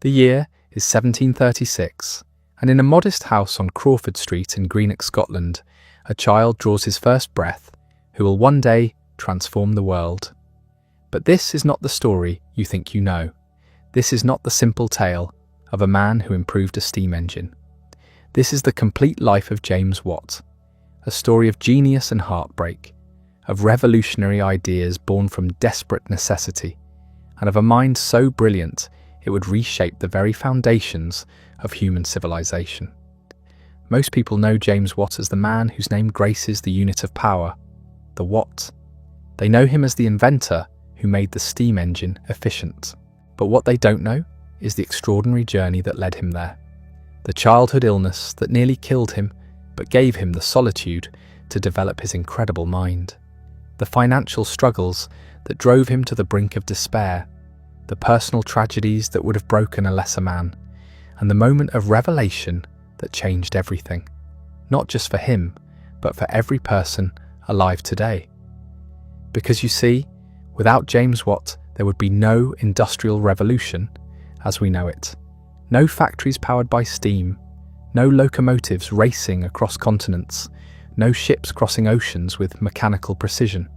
The year is 1736, and in a modest house on Crawford Street in Greenock, Scotland, a child draws his first breath who will one day transform the world. But this is not the story you think you know. This is not the simple tale of a man who improved a steam engine. This is the complete life of James Watt, a story of genius and heartbreak, of revolutionary ideas born from desperate necessity, and of a mind so brilliant it would reshape the very foundations of human civilization. Most people know James Watt as the man whose name graces the unit of power, the Watt. They know him as the inventor who made the steam engine efficient. But what they don't know is the extraordinary journey that led him there. The childhood illness that nearly killed him, but gave him the solitude to develop his incredible mind. The financial struggles that drove him to the brink of despair. The personal tragedies that would have broken a lesser man, and the moment of revelation that changed everything, not just for him, but for every person alive today. Because you see, without James Watt, there would be no industrial revolution as we know it, no factories powered by steam, no locomotives racing across continents, no ships crossing oceans with mechanical precision.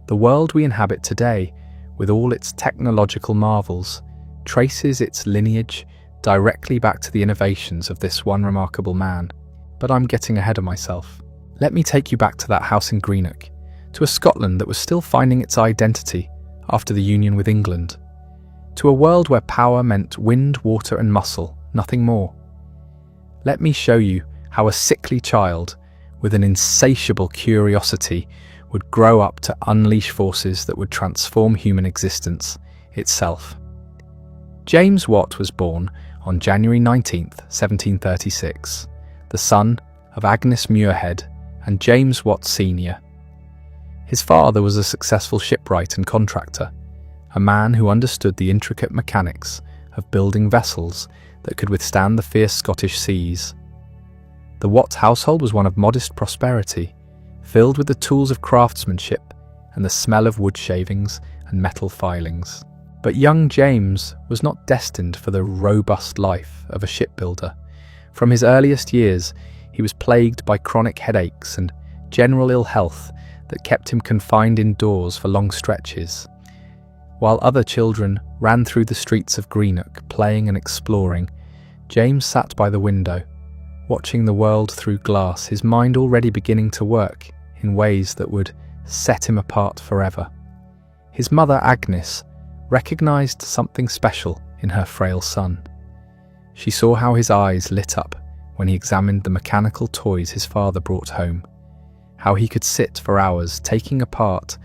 The world we inhabit today, with all its technological marvels, traces its lineage directly back to the innovations of this one remarkable man. But I'm getting ahead of myself. Let me take you back to that house in Greenock, to a Scotland that was still finding its identity after the union with England, to a world where power meant wind, water and muscle, nothing more. Let me show you how a sickly child with an insatiable curiosity would grow up to unleash forces that would transform human existence itself. James Watt was born on January 19th, 1736, the son of Agnes Muirhead and James Watt Sr. His father was a successful shipwright and contractor, a man who understood the intricate mechanics of building vessels that could withstand the fierce Scottish seas. The Watt household was one of modest prosperity, filled with the tools of craftsmanship and the smell of wood shavings and metal filings. But young James was not destined for the robust life of a shipbuilder. From his earliest years, he was plagued by chronic headaches and general ill health that kept him confined indoors for long stretches. While other children ran through the streets of Greenock playing and exploring, James sat by the window, watching the world through glass, his mind already beginning to work in ways that would set him apart forever. His mother, Agnes, recognised something special in her frail son. She saw how his eyes lit up when he examined the mechanical toys his father brought home, how he could sit for hours taking apart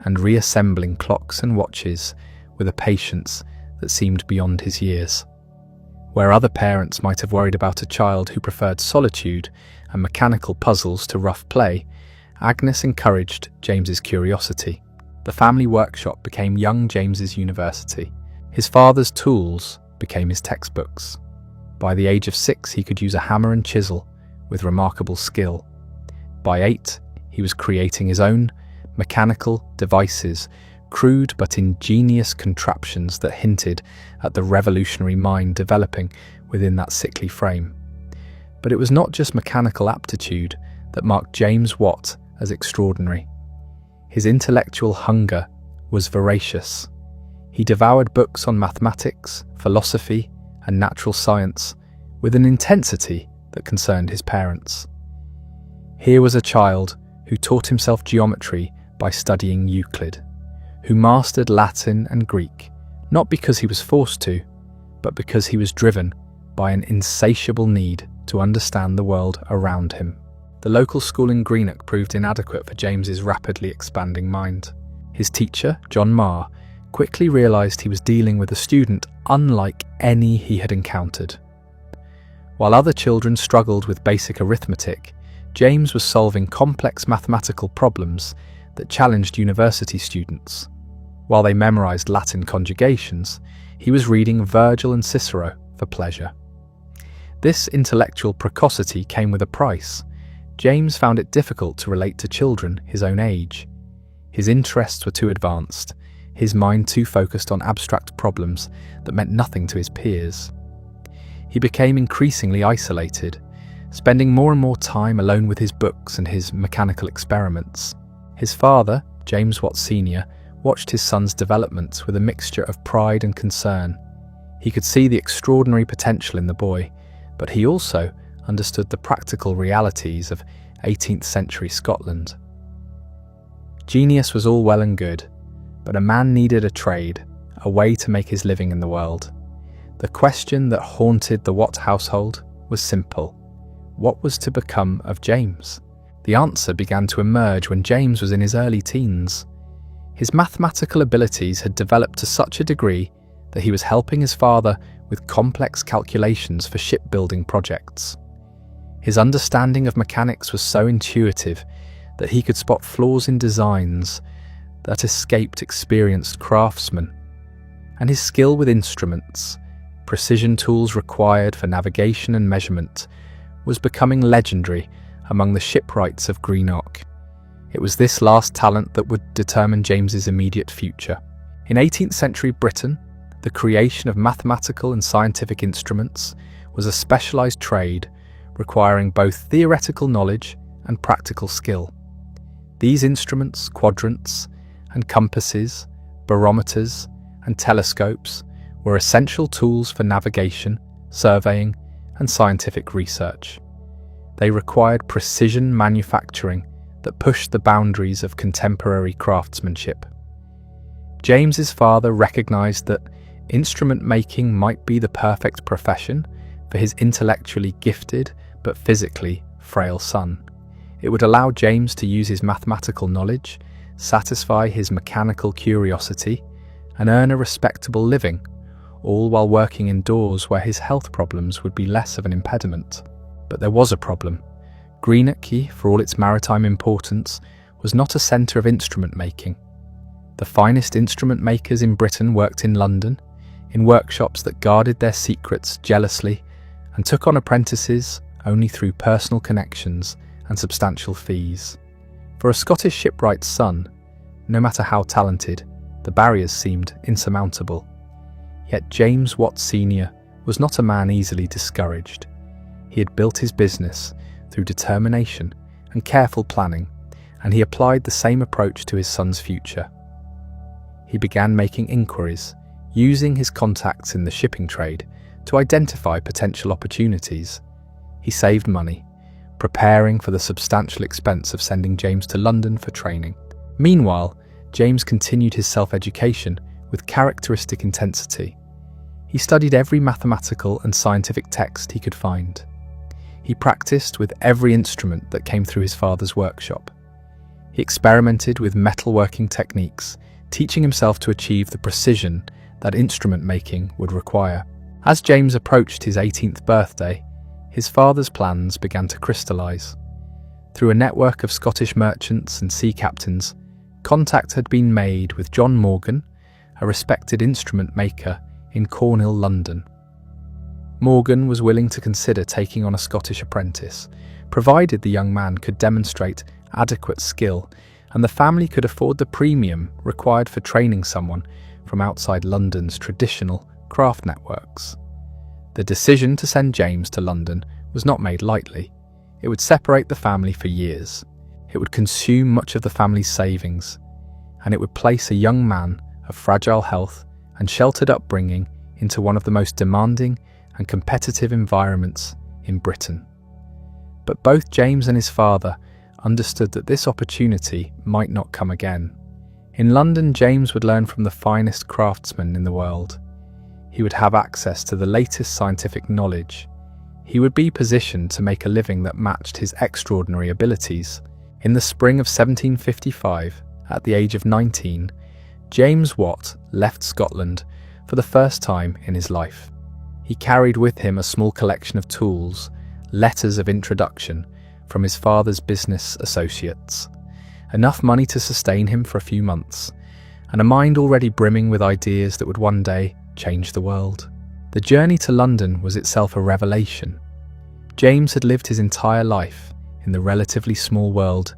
and reassembling clocks and watches with a patience that seemed beyond his years. Where other parents might have worried about a child who preferred solitude and mechanical puzzles to rough play, Agnes encouraged James's curiosity. The family workshop became young James's university. His father's tools became his textbooks. By the age of 6, he could use a hammer and chisel with remarkable skill. By 8, he was creating his own mechanical devices, crude but ingenious contraptions that hinted at the revolutionary mind developing within that sickly frame. But it was not just mechanical aptitude that marked James Watt as extraordinary. His intellectual hunger was voracious. He devoured books on mathematics, philosophy, and natural science with an intensity that concerned his parents. Here was a child who taught himself geometry by studying Euclid, who mastered Latin and Greek, not because he was forced to, but because he was driven by an insatiable need to understand the world around him. The local school in Greenock proved inadequate for James's rapidly expanding mind. His teacher, John Marr, quickly realised he was dealing with a student unlike any he had encountered. While other children struggled with basic arithmetic, James was solving complex mathematical problems that challenged university students. While they memorised Latin conjugations, he was reading Virgil and Cicero for pleasure. This intellectual precocity came with a price. James found it difficult to relate to children his own age. His interests were too advanced, his mind too focused on abstract problems that meant nothing to his peers. He became increasingly isolated, spending more and more time alone with his books and his mechanical experiments. His father, James Watt Sr., watched his son's development with a mixture of pride and concern. He could see the extraordinary potential in the boy, but he also understood the practical realities of 18th century Scotland. Genius was all well and good, but a man needed a trade, a way to make his living in the world. The question that haunted the Watt household was simple. What was to become of James? The answer began to emerge when James was in his early teens. His mathematical abilities had developed to such a degree that he was helping his father with complex calculations for shipbuilding projects. His understanding of mechanics was so intuitive that he could spot flaws in designs that escaped experienced craftsmen. And his skill with instruments, precision tools required for navigation and measurement, was becoming legendary among the shipwrights of Greenock. It was this last talent that would determine James's immediate future. In 18th century Britain, the creation of mathematical and scientific instruments was a specialised trade requiring both theoretical knowledge and practical skill. These instruments, quadrants and compasses, barometers and telescopes, were essential tools for navigation, surveying and scientific research. They required precision manufacturing that pushed the boundaries of contemporary craftsmanship. James's father recognised that instrument making might be the perfect profession for his intellectually gifted but physically frail son. It would allow James to use his mathematical knowledge, satisfy his mechanical curiosity, and earn a respectable living, all while working indoors where his health problems would be less of an impediment. But there was a problem. Greenock, for all its maritime importance, was not a centre of instrument making. The finest instrument makers in Britain worked in London, in workshops that guarded their secrets jealously and took on apprentices only through personal connections and substantial fees. For a Scottish shipwright's son, no matter how talented, the barriers seemed insurmountable. Yet James Watt Sr. was not a man easily discouraged. He had built his business through determination and careful planning, and he applied the same approach to his son's future. He began making inquiries, using his contacts in the shipping trade to identify potential opportunities. He saved money, preparing for the substantial expense of sending James to London for training. Meanwhile, James continued his self-education with characteristic intensity. He studied every mathematical and scientific text he could find. He practiced with every instrument that came through his father's workshop. He experimented with metalworking techniques, teaching himself to achieve the precision that instrument making would require. As James approached his 18th birthday, his father's plans began to crystallise. Through a network of Scottish merchants and sea captains, contact had been made with John Morgan, a respected instrument maker in Cornhill, London. Morgan was willing to consider taking on a Scottish apprentice, provided the young man could demonstrate adequate skill and the family could afford the premium required for training someone from outside London's traditional craft networks. The decision to send James to London was not made lightly. It would separate the family for years. It would consume much of the family's savings, and it would place a young man of fragile health and sheltered upbringing into one of the most demanding and competitive environments in Britain. But both James and his father understood that this opportunity might not come again. In London, James would learn from the finest craftsmen in the world. He would have access to the latest scientific knowledge. He would be positioned to make a living that matched his extraordinary abilities. In the spring of 1755, at the age of 19, James Watt left Scotland for the first time in his life. He carried with him a small collection of tools, letters of introduction from his father's business associates, enough money to sustain him for a few months, and a mind already brimming with ideas that would one day change the world. The journey to London was itself a revelation. James had lived his entire life in the relatively small world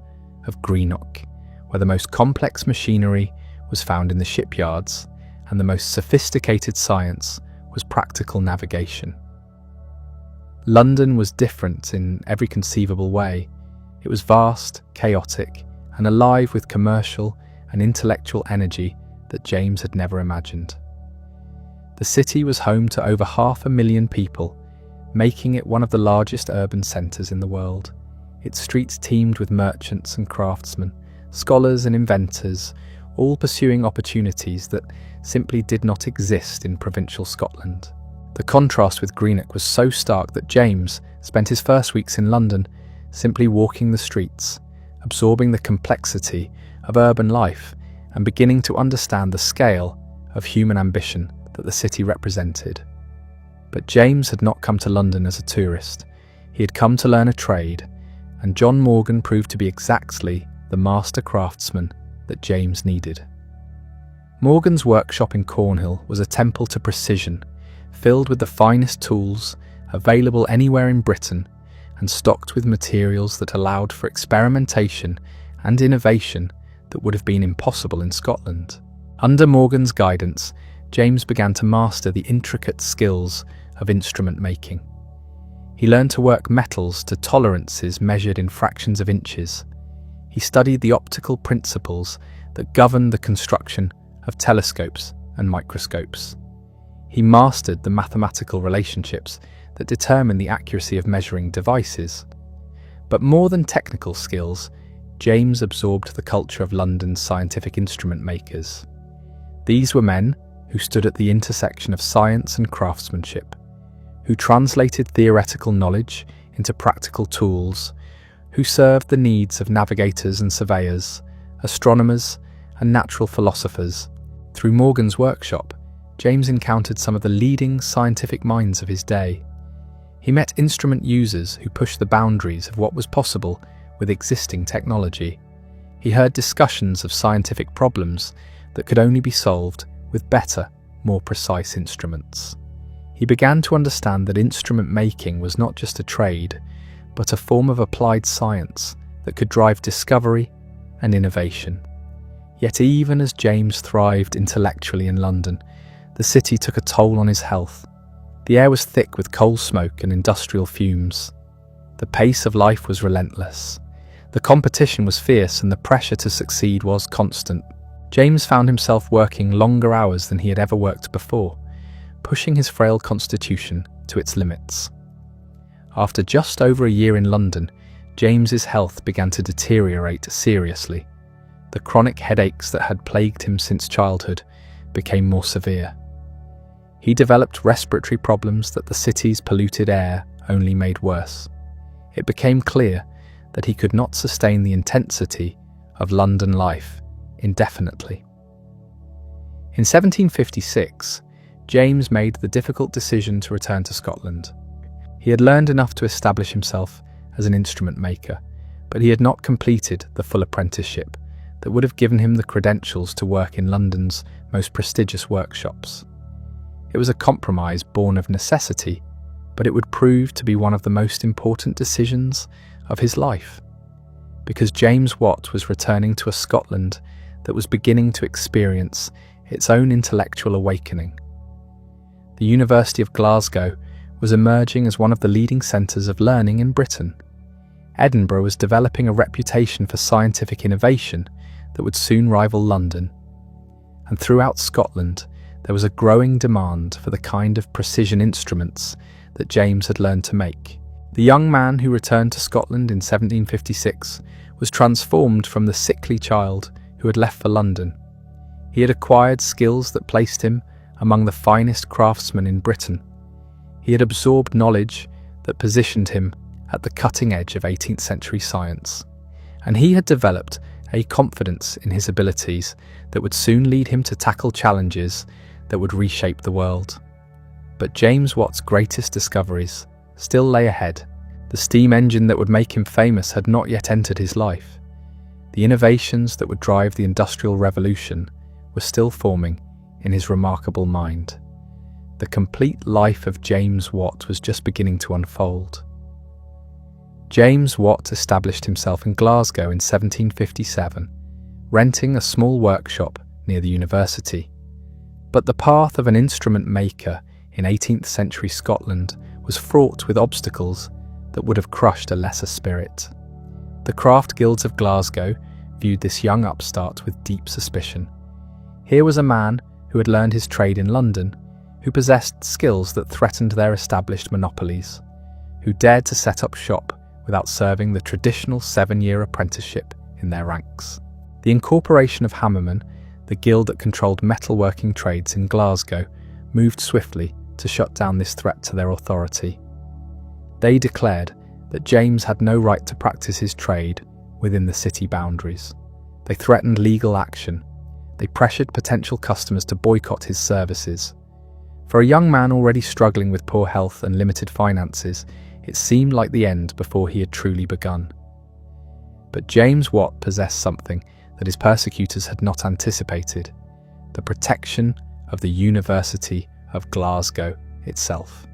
of Greenock, where the most complex machinery was found in the shipyards, and the most sophisticated science was practical navigation. London was different in every conceivable way. It was vast, chaotic, and alive with commercial and intellectual energy that James had never imagined. The city was home to over 500,000 people, making it one of the largest urban centres in the world. Its streets teemed with merchants and craftsmen, scholars and inventors, all pursuing opportunities that simply did not exist in provincial Scotland. The contrast with Greenock was so stark that James spent his first weeks in London simply walking the streets, absorbing the complexity of urban life and beginning to understand the scale of human ambition that the city represented. But James had not come to London as a tourist. He had come to learn a trade, and John Morgan proved to be exactly the master craftsman that James needed. Morgan's workshop in Cornhill was a temple to precision, filled with the finest tools available anywhere in Britain and stocked with materials that allowed for experimentation and innovation that would have been impossible in Scotland. Under Morgan's guidance, James began to master the intricate skills of instrument making. He learned to work metals to tolerances measured in fractions of inches. He studied the optical principles that govern the construction of telescopes and microscopes. He mastered the mathematical relationships that determine the accuracy of measuring devices. But more than technical skills, James absorbed the culture of London's scientific instrument makers. These were men who stood at the intersection of science and craftsmanship, who translated theoretical knowledge into practical tools, who served the needs of navigators and surveyors, astronomers and natural philosophers. Through Morgan's workshop, James encountered some of the leading scientific minds of his day. He met instrument users who pushed the boundaries of what was possible with existing technology. He heard discussions of scientific problems that could only be solved with better, more precise instruments. He began to understand that instrument making was not just a trade, but a form of applied science that could drive discovery and innovation. Yet even as James thrived intellectually in London, the city took a toll on his health. The air was thick with coal smoke and industrial fumes. The pace of life was relentless. The competition was fierce and the pressure to succeed was constant. James found himself working longer hours than he had ever worked before, pushing his frail constitution to its limits. After just over a year in London, James's health began to deteriorate seriously. The chronic headaches that had plagued him since childhood became more severe. He developed respiratory problems that the city's polluted air only made worse. It became clear that he could not sustain the intensity of London life indefinitely. In 1756, James made the difficult decision to return to Scotland. He had learned enough to establish himself as an instrument maker, but he had not completed the full apprenticeship that would have given him the credentials to work in London's most prestigious workshops. It was a compromise born of necessity, but it would prove to be one of the most important decisions of his life, because James Watt was returning to a Scotland that was beginning to experience its own intellectual awakening. The University of Glasgow was emerging as one of the leading centres of learning in Britain. Edinburgh was developing a reputation for scientific innovation that would soon rival London. And throughout Scotland, there was a growing demand for the kind of precision instruments that James had learned to make. The young man who returned to Scotland in 1756 was transformed from the sickly child who had left for London. He had acquired skills that placed him among the finest craftsmen in Britain. He had absorbed knowledge that positioned him at the cutting edge of 18th century science, and he had developed a confidence in his abilities that would soon lead him to tackle challenges that would reshape the world. But James Watt's greatest discoveries still lay ahead. The steam engine that would make him famous had not yet entered his life. The innovations that would drive the Industrial Revolution were still forming in his remarkable mind. The complete life of James Watt was just beginning to unfold. James Watt established himself in Glasgow in 1757, renting a small workshop near the university. But the path of an instrument maker in 18th century Scotland was fraught with obstacles that would have crushed a lesser spirit. The craft guilds of Glasgow viewed this young upstart with deep suspicion. Here was a man who had learned his trade in London, who possessed skills that threatened their established monopolies, who dared to set up shop without serving the traditional 7-year apprenticeship in their ranks. The incorporation of Hammerman, the guild that controlled metalworking trades in Glasgow, moved swiftly to shut down this threat to their authority. They declared that James had no right to practice his trade within the city boundaries. They threatened legal action. They pressured potential customers to boycott his services. For a young man already struggling with poor health and limited finances, it seemed like the end before he had truly begun. But James Watt possessed something that his persecutors had not anticipated: the protection of the University of Glasgow itself.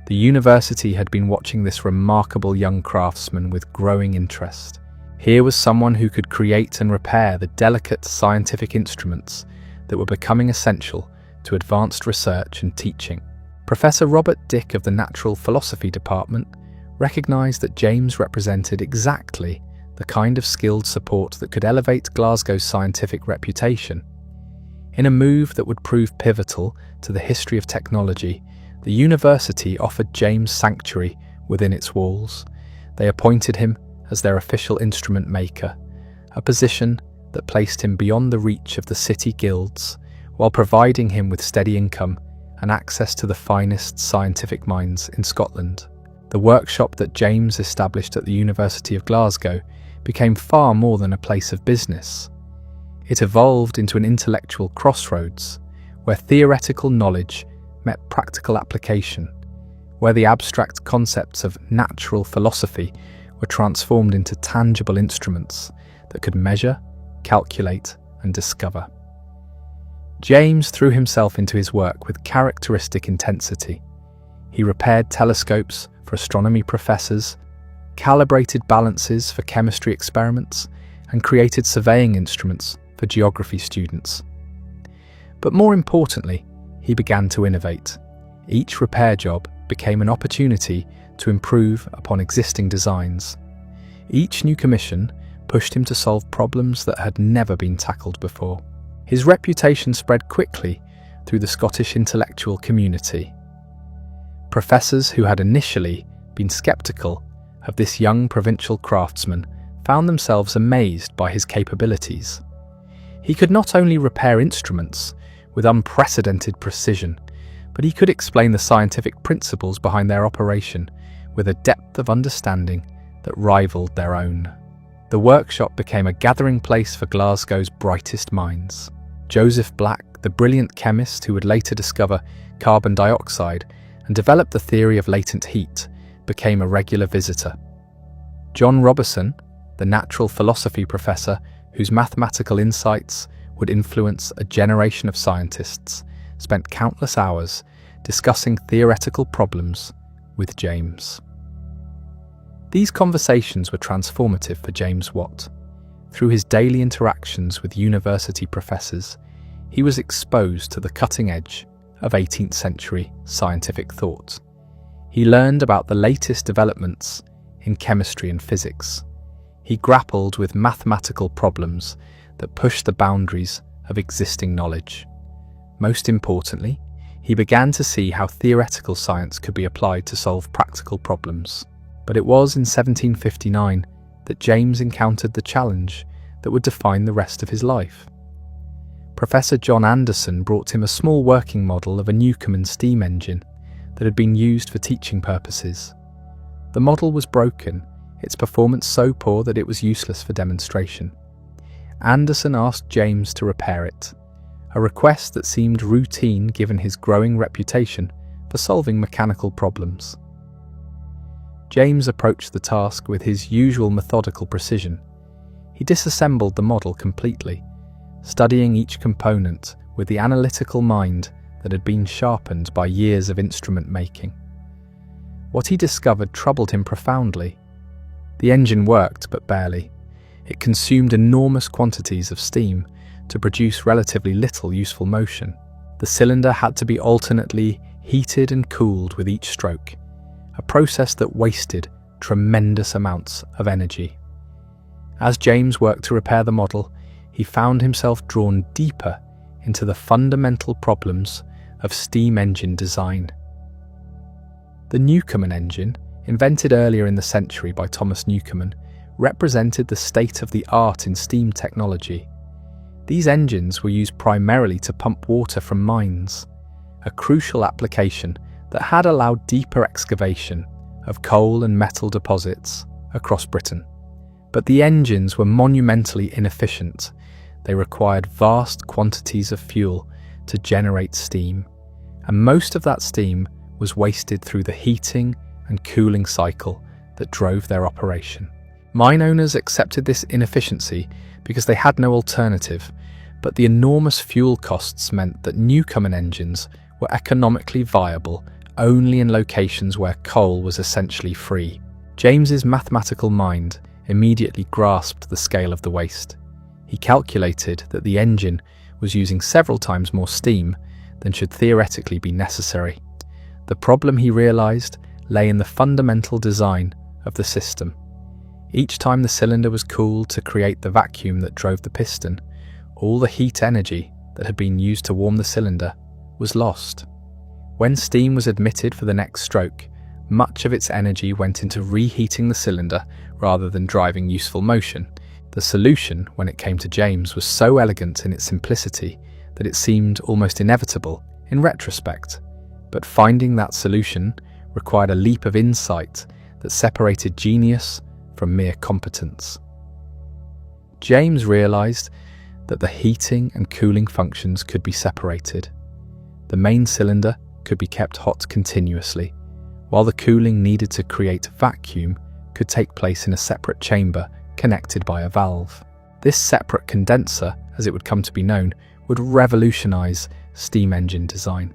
The university had been watching this remarkable young craftsman with growing interest. Here was someone who could create and repair the delicate scientific instruments that were becoming essential to advanced research and teaching. Professor Robert Dick of the Natural Philosophy Department recognised that James represented exactly the kind of skilled support that could elevate Glasgow's scientific reputation. In a move that would prove pivotal to the history of technology, the university offered James sanctuary within its walls. They appointed him as their official instrument maker, a position that placed him beyond the reach of the city guilds, while providing him with steady income and access to the finest scientific minds in Scotland. The workshop that James established at the University of Glasgow became far more than a place of business. It evolved into an intellectual crossroads, where theoretical knowledge met practical application, where the abstract concepts of natural philosophy were transformed into tangible instruments that could measure, calculate, and discover. James threw himself into his work with characteristic intensity. He repaired telescopes for astronomy professors, calibrated balances for chemistry experiments, and created surveying instruments for geography students. But more importantly, he began to innovate. Each repair job became an opportunity to improve upon existing designs. Each new commission pushed him to solve problems that had never been tackled before. His reputation spread quickly through the Scottish intellectual community. Professors who had initially been sceptical of this young provincial craftsman found themselves amazed by his capabilities. He could not only repair instruments with unprecedented precision, but he could explain the scientific principles behind their operation with a depth of understanding that rivaled their own. The workshop became a gathering place for Glasgow's brightest minds. Joseph Black, the brilliant chemist who would later discover carbon dioxide and develop the theory of latent heat, became a regular visitor. John Robison, the natural philosophy professor whose mathematical insights would influence a generation of scientists, spent countless hours discussing theoretical problems with James. These conversations were transformative for James Watt. Through his daily interactions with university professors, he was exposed to the cutting edge of 18th century scientific thought. He learned about the latest developments in chemistry and physics. He grappled with mathematical problems that pushed the boundaries of existing knowledge. Most importantly, he began to see how theoretical science could be applied to solve practical problems. But it was in 1759 that James encountered the challenge that would define the rest of his life. Professor John Anderson brought him a small working model of a Newcomen steam engine that had been used for teaching purposes. The model was broken, its performance so poor that it was useless for demonstration. Anderson asked James to repair it, a request that seemed routine given his growing reputation for solving mechanical problems. James approached the task with his usual methodical precision. He disassembled the model completely, studying each component with the analytical mind that had been sharpened by years of instrument making. What he discovered troubled him profoundly. The engine worked, but barely. It consumed enormous quantities of steam to produce relatively little useful motion. The cylinder had to be alternately heated and cooled with each stroke, a process that wasted tremendous amounts of energy. As James worked to repair the model, he found himself drawn deeper into the fundamental problems of steam engine design. The Newcomen engine, invented earlier in the century by Thomas Newcomen, represented the state of the art in steam technology. These engines were used primarily to pump water from mines, a crucial application that had allowed deeper excavation of coal and metal deposits across Britain. But the engines were monumentally inefficient. They required vast quantities of fuel to generate steam, and most of that steam was wasted through the heating and cooling cycle that drove their operation. Mine owners accepted this inefficiency because they had no alternative, but the enormous fuel costs meant that Newcomen engines were economically viable only in locations where coal was essentially free. James's mathematical mind immediately grasped the scale of the waste. He calculated that the engine was using several times more steam than should theoretically be necessary. The problem, he realized, lay in the fundamental design of the system. Each time the cylinder was cooled to create the vacuum that drove the piston, all the heat energy that had been used to warm the cylinder was lost. When steam was admitted for the next stroke, much of its energy went into reheating the cylinder rather than driving useful motion. The solution, when it came to James, was so elegant in its simplicity that it seemed almost inevitable in retrospect. But finding that solution required a leap of insight that separated genius from mere competence. James realized that the heating and cooling functions could be separated. The main cylinder could be kept hot continuously, while the cooling needed to create vacuum could take place in a separate chamber connected by a valve. This separate condenser, as it would come to be known, would revolutionize steam engine design.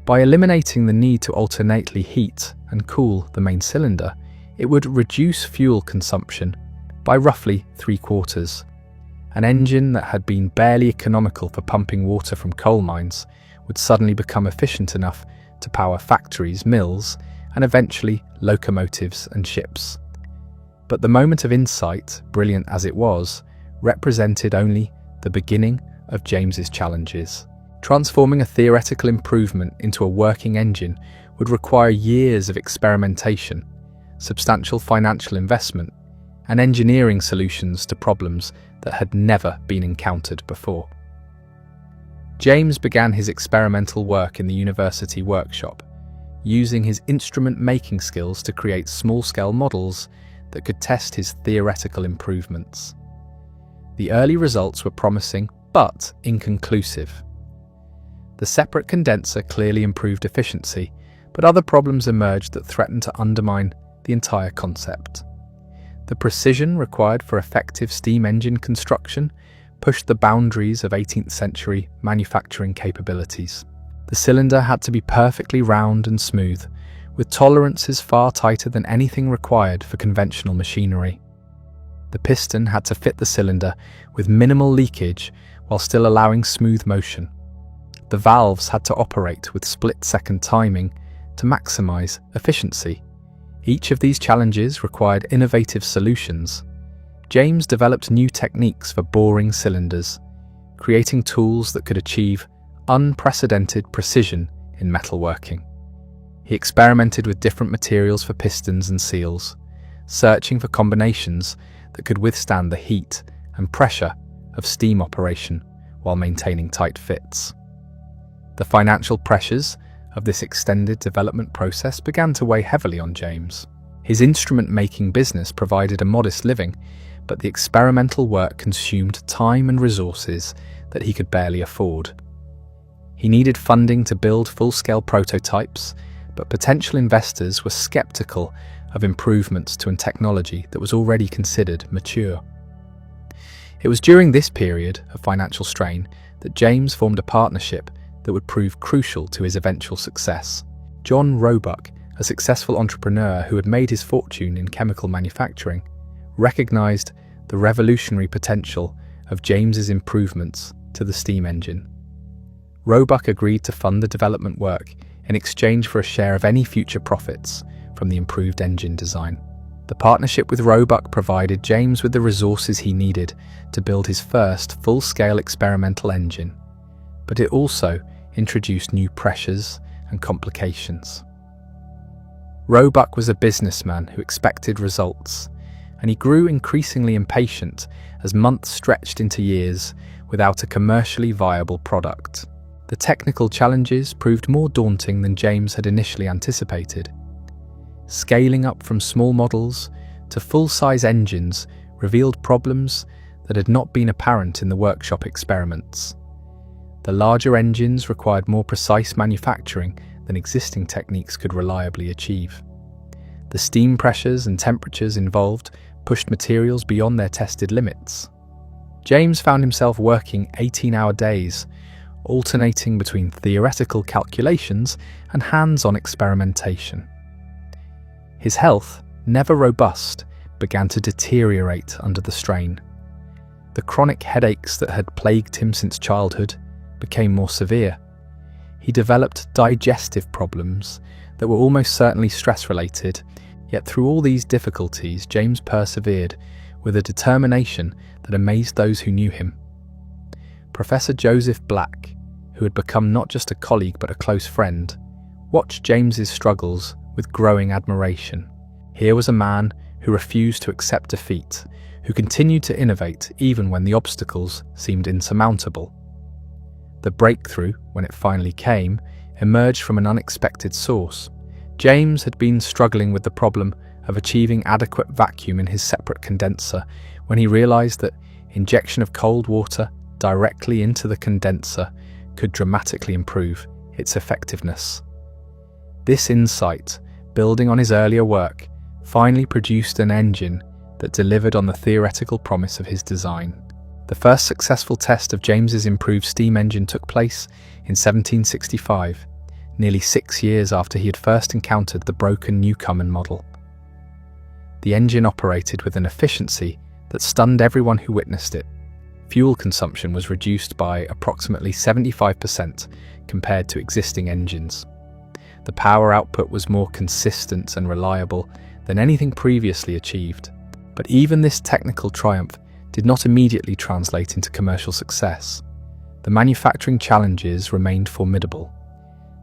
By eliminating the need to alternately heat and cool the main cylinder, it would reduce fuel consumption by roughly 3/4. An engine that had been barely economical for pumping water from coal mines would suddenly become efficient enough to power factories, mills, and eventually locomotives and ships. But the moment of insight, brilliant as it was, represented only the beginning of James's challenges. Transforming a theoretical improvement into a working engine would require years of experimentation, substantial financial investment, and engineering solutions to problems that had never been encountered before. James began his experimental work in the university workshop, using his instrument-making skills to create small-scale models that could test his theoretical improvements. The early results were promising, but inconclusive. The separate condenser clearly improved efficiency, but other problems emerged that threatened to undermine the entire concept. The precision required for effective steam engine construction pushed the boundaries of 18th century manufacturing capabilities. The cylinder had to be perfectly round and smooth, with tolerances far tighter than anything required for conventional machinery. The piston had to fit the cylinder with minimal leakage while still allowing smooth motion. The valves had to operate with split-second timing to maximize efficiency. Each of these challenges required innovative solutions. James developed new techniques for boring cylinders, creating tools that could achieve unprecedented precision in metalworking. He experimented with different materials for pistons and seals, searching for combinations that could withstand the heat and pressure of steam operation while maintaining tight fits. The financial pressures of this extended development process began to weigh heavily on James. His instrument-making business provided a modest living, but the experimental work consumed time and resources that he could barely afford. He needed funding to build full-scale prototypes, but potential investors were skeptical of improvements to a technology that was already considered mature. It was during this period of financial strain that James formed a partnership that would prove crucial to his eventual success. John Roebuck, a successful entrepreneur who had made his fortune in chemical manufacturing, recognized the revolutionary potential of James's improvements to the steam engine. Roebuck agreed to fund the development work in exchange for a share of any future profits from the improved engine design. The partnership with Roebuck provided James with the resources he needed to build his first full-scale experimental engine, but it also introduced new pressures and complications. Roebuck was a businessman who expected results, and he grew increasingly impatient as months stretched into years without a commercially viable product. The technical challenges proved more daunting than James had initially anticipated. Scaling up from small models to full-size engines revealed problems that had not been apparent in the workshop experiments. The larger engines required more precise manufacturing than existing techniques could reliably achieve. The steam pressures and temperatures involved pushed materials beyond their tested limits. James found himself working 18-hour days, alternating between theoretical calculations and hands-on experimentation. His health, never robust, began to deteriorate under the strain. The chronic headaches that had plagued him since childhood became more severe. He developed digestive problems that were almost certainly stress-related, yet through all these difficulties, James persevered with a determination that amazed those who knew him. Professor Joseph Black, who had become not just a colleague but a close friend, watched James's struggles with growing admiration. Here was a man who refused to accept defeat, who continued to innovate even when the obstacles seemed insurmountable. The breakthrough, when it finally came, emerged from an unexpected source. James had been struggling with the problem of achieving adequate vacuum in his separate condenser when he realized that injection of cold water directly into the condenser could dramatically improve its effectiveness. This insight, building on his earlier work, finally produced an engine that delivered on the theoretical promise of his design. The first successful test of James's improved steam engine took place in 1765, nearly 6 years after he had first encountered the broken Newcomen model. The engine operated with an efficiency that stunned everyone who witnessed it. Fuel consumption was reduced by approximately 75% compared to existing engines. The power output was more consistent and reliable than anything previously achieved. But even this technical triumph did not immediately translate into commercial success. The manufacturing challenges remained formidable.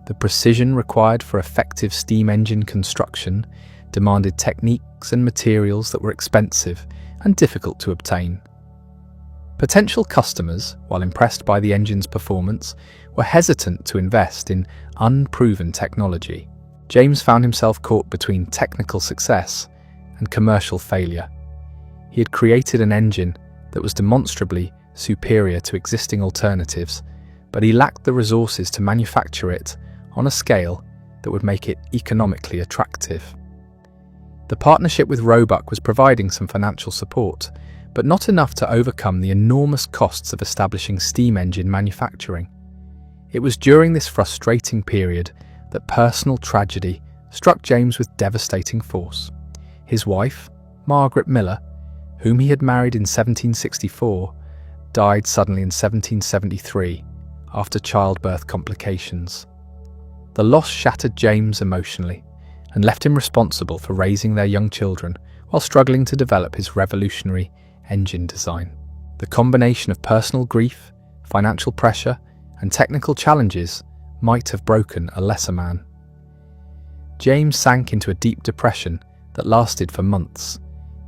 The precision required for effective steam engine construction demanded techniques and materials that were expensive and difficult to obtain. Potential customers, while impressed by the engine's performance, were hesitant to invest in unproven technology. James found himself caught between technical success and commercial failure. He had created an engine that was demonstrably superior to existing alternatives, but he lacked the resources to manufacture it on a scale that would make it economically attractive. The partnership with Roebuck was providing some financial support, but not enough to overcome the enormous costs of establishing steam engine manufacturing. It was during this frustrating period that personal tragedy struck James with devastating force. His wife, Margaret Miller, whom he had married in 1764, died suddenly in 1773 after childbirth complications. The loss shattered James emotionally and left him responsible for raising their young children while struggling to develop his revolutionary engine design. The combination of personal grief, financial pressure, and technical challenges might have broken a lesser man. James sank into a deep depression that lasted for months.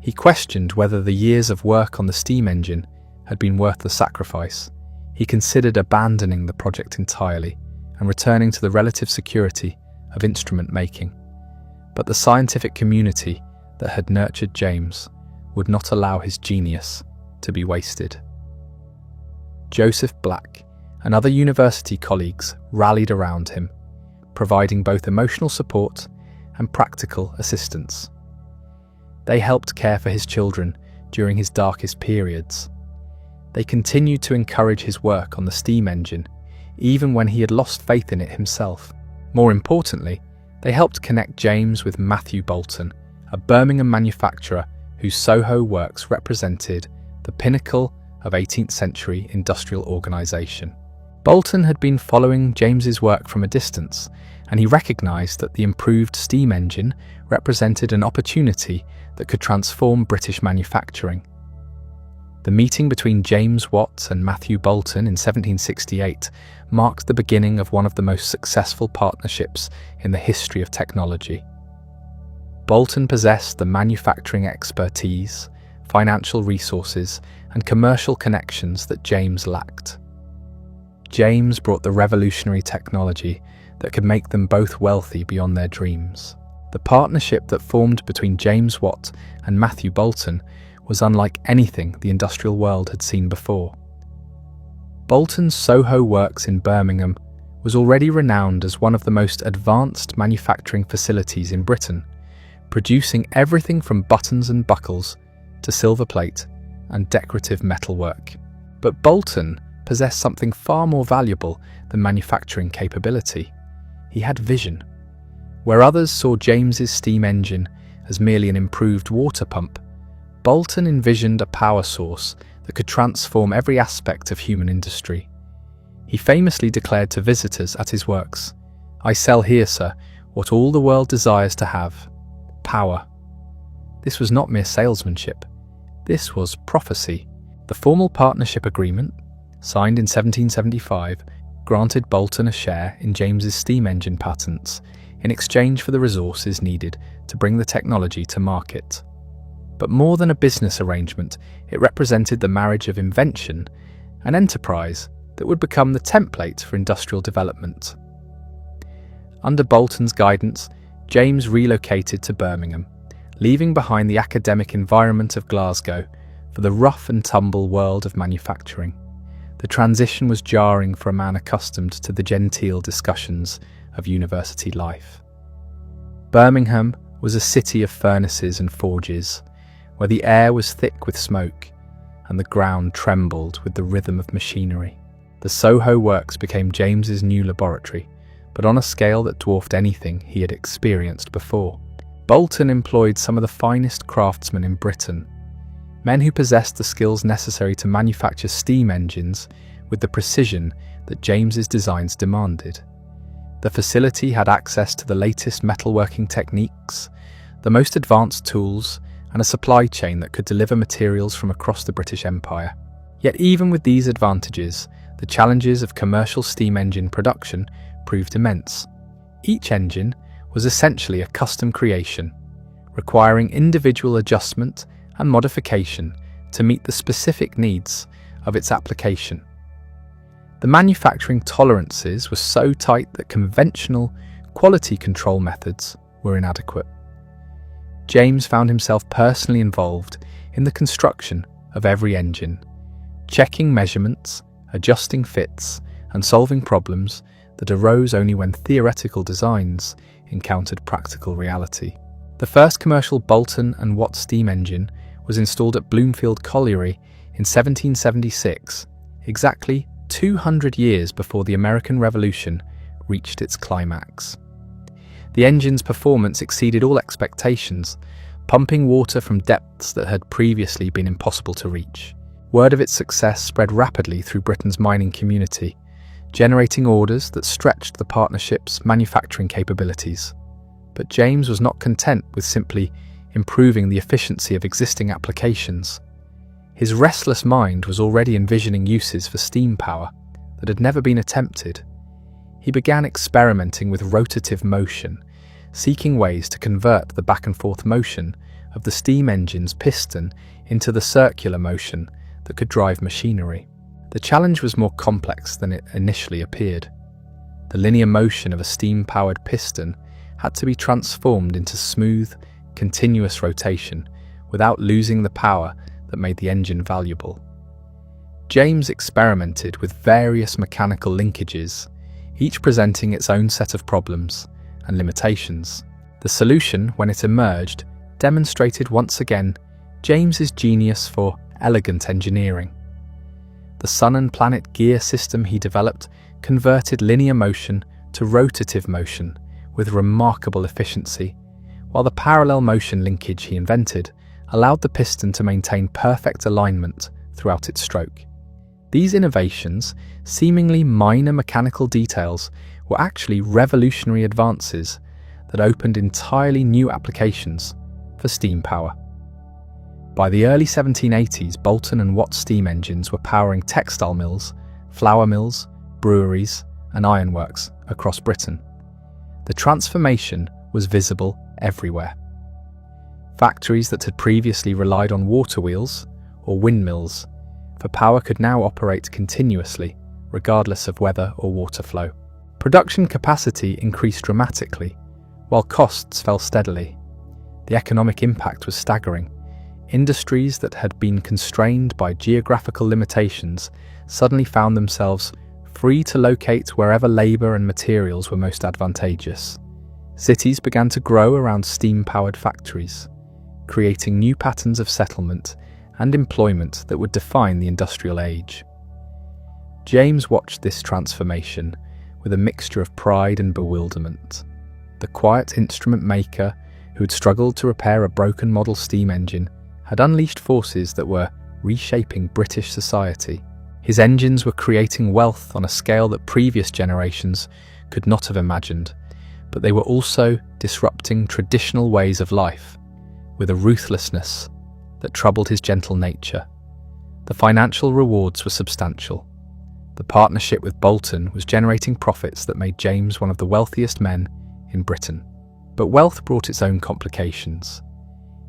He questioned whether the years of work on the steam engine had been worth the sacrifice. He considered abandoning the project entirely and returning to the relative security of instrument making. But the scientific community that had nurtured James would not allow his genius to be wasted. Joseph Black and other university colleagues rallied around him, providing both emotional support and practical assistance. They helped care for his children during his darkest periods. They continued to encourage his work on the steam engine, even when he had lost faith in it himself. More importantly, they helped connect James with Matthew Boulton, a Birmingham manufacturer whose Soho works represented the pinnacle of 18th century industrial organisation. Boulton had been following James's work from a distance, and he recognised that the improved steam engine represented an opportunity that could transform British manufacturing. The meeting between James Watt and Matthew Boulton in 1768 marked the beginning of one of the most successful partnerships in the history of technology. Boulton possessed the manufacturing expertise, financial resources, and commercial connections that James lacked. James brought the revolutionary technology that could make them both wealthy beyond their dreams. The partnership that formed between James Watt and Matthew Boulton was unlike anything the industrial world had seen before. Boulton's Soho Works in Birmingham was already renowned as one of the most advanced manufacturing facilities in Britain, producing everything from buttons and buckles to silver plate and decorative metalwork. But Boulton possessed something far more valuable than manufacturing capability. He had vision. Where others saw James's steam engine as merely an improved water pump, Boulton envisioned a power source that could transform every aspect of human industry. He famously declared to visitors at his works, "I sell here, sir, what all the world desires to have: power." This was not mere salesmanship. This was prophecy. The formal partnership agreement, signed in 1775, granted Boulton a share in James's steam engine patents in exchange for the resources needed to bring the technology to market. But more than a business arrangement, it represented the marriage of invention and enterprise that would become the template for industrial development. Under Boulton's guidance, James relocated to Birmingham, leaving behind the academic environment of Glasgow for the rough and tumble world of manufacturing. The transition was jarring for a man accustomed to the genteel discussions of university life. Birmingham was a city of furnaces and forges, where the air was thick with smoke and the ground trembled with the rhythm of machinery. The Soho Works became James's new laboratory, but on a scale that dwarfed anything he had experienced before. Boulton employed some of the finest craftsmen in Britain, men who possessed the skills necessary to manufacture steam engines with the precision that James's designs demanded. The facility had access to the latest metalworking techniques, the most advanced tools, and a supply chain that could deliver materials from across the British Empire. Yet even with these advantages, the challenges of commercial steam engine production proved immense. Each engine was essentially a custom creation, requiring individual adjustment and modification to meet the specific needs of its application. The manufacturing tolerances were so tight that conventional quality control methods were inadequate. James found himself personally involved in the construction of every engine, checking measurements, adjusting fits, and solving problems that arose only when theoretical designs encountered practical reality. The first commercial Boulton and Watt steam engine was installed at Bloomfield Colliery in 1776, exactly 200 years before the American Revolution reached its climax. The engine's performance exceeded all expectations, pumping water from depths that had previously been impossible to reach. Word of its success spread rapidly through Britain's mining community, generating orders that stretched the partnership's manufacturing capabilities. But James was not content with simply improving the efficiency of existing applications. His restless mind was already envisioning uses for steam power that had never been attempted. He began experimenting with rotative motion, seeking ways to convert the back and forth motion of the steam engine's piston into the circular motion that could drive machinery. The challenge was more complex than it initially appeared. The linear motion of a steam-powered piston had to be transformed into smooth, continuous rotation without losing the power that made the engine valuable. James experimented with various mechanical linkages, each presenting its own set of problems and limitations. The solution, when it emerged, demonstrated once again James's genius for elegant engineering. The sun and planet gear system he developed converted linear motion to rotative motion with remarkable efficiency, while the parallel motion linkage he invented allowed the piston to maintain perfect alignment throughout its stroke. These innovations, seemingly minor mechanical details, were actually revolutionary advances that opened entirely new applications for steam power. By the early 1780s, Boulton and Watt steam engines were powering textile mills, flour mills, breweries, and ironworks across Britain. The transformation was visible everywhere. Factories that had previously relied on water wheels or windmills for power could now operate continuously, regardless of weather or water flow. Production capacity increased dramatically, while costs fell steadily. The economic impact was staggering. Industries that had been constrained by geographical limitations suddenly found themselves free to locate wherever labour and materials were most advantageous. Cities began to grow around steam-powered factories, creating new patterns of settlement and employment that would define the industrial age. James watched this transformation with a mixture of pride and bewilderment. The quiet instrument maker who had struggled to repair a broken model steam engine had unleashed forces that were reshaping British society. His engines were creating wealth on a scale that previous generations could not have imagined, but they were also disrupting traditional ways of life with a ruthlessness that troubled his gentle nature. The financial rewards were substantial. The partnership with Boulton was generating profits that made James one of the wealthiest men in Britain. But wealth brought its own complications.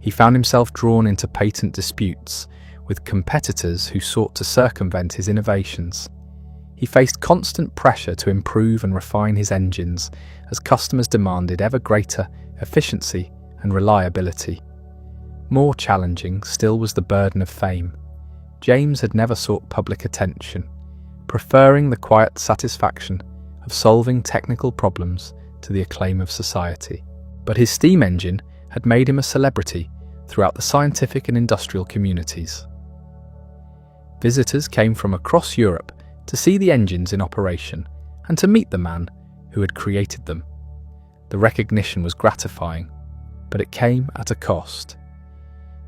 He found himself drawn into patent disputes with competitors who sought to circumvent his innovations. He faced constant pressure to improve and refine his engines as customers demanded ever greater efficiency and reliability. More challenging still was the burden of fame. James had never sought public attention, preferring the quiet satisfaction of solving technical problems to the acclaim of society. But his steam engine had made him a celebrity throughout the scientific and industrial communities. Visitors came from across Europe to see the engines in operation and to meet the man who had created them. The recognition was gratifying, but it came at a cost.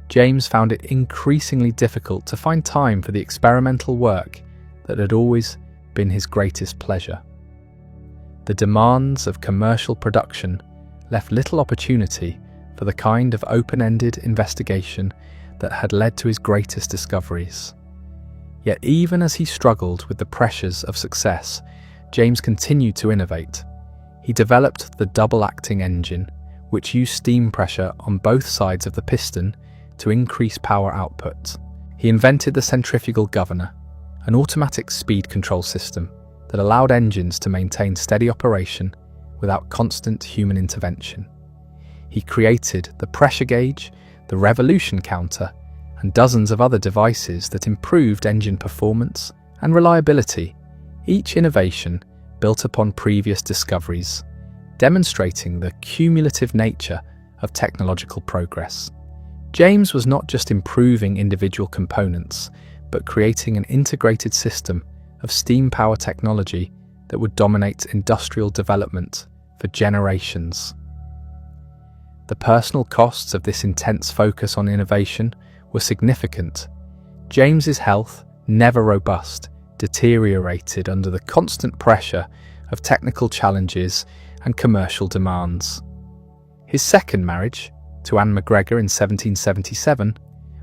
James found it increasingly difficult to find time for the experimental work that had always been his greatest pleasure. The demands of commercial production left little opportunity for the kind of open-ended investigation that had led to his greatest discoveries. Yet even as he struggled with the pressures of success, James continued to innovate. He developed the double-acting engine, which used steam pressure on both sides of the piston to increase power output. He invented the centrifugal governor, an automatic speed control system that allowed engines to maintain steady operation without constant human intervention. He created the pressure gauge, the revolution counter, and dozens of other devices that improved engine performance and reliability, each innovation built upon previous discoveries, demonstrating the cumulative nature of technological progress. James was not just improving individual components, but creating an integrated system of steam power technology that would dominate industrial development for generations. The personal costs of this intense focus on innovation were significant. James's health, never robust, deteriorated under the constant pressure of technical challenges and commercial demands. His second marriage, to Anne MacGregor in 1777,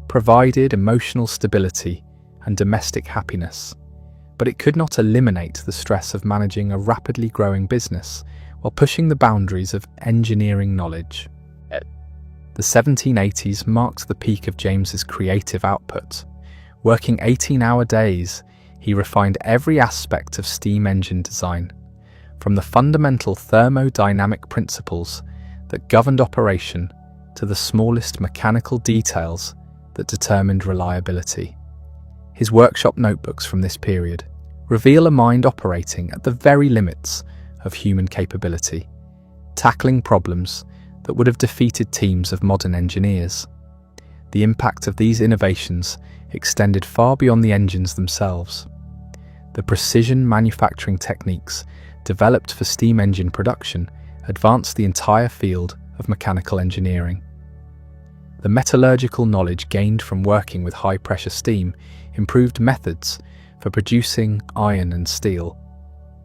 provided emotional stability and domestic happiness, but it could not eliminate the stress of managing a rapidly growing business while pushing the boundaries of engineering knowledge. The 1780s marked the peak of James's creative output. Working 18-hour days, he refined every aspect of steam engine design, from the fundamental thermodynamic principles that governed operation to the smallest mechanical details that determined reliability. His workshop notebooks from this period reveal a mind operating at the very limits of human capability, tackling problems that would have defeated teams of modern engineers. The impact of these innovations extended far beyond the engines themselves. The precision manufacturing techniques developed for steam engine production advanced the entire field of mechanical engineering. The metallurgical knowledge gained from working with high-pressure steam improved methods for producing iron and steel.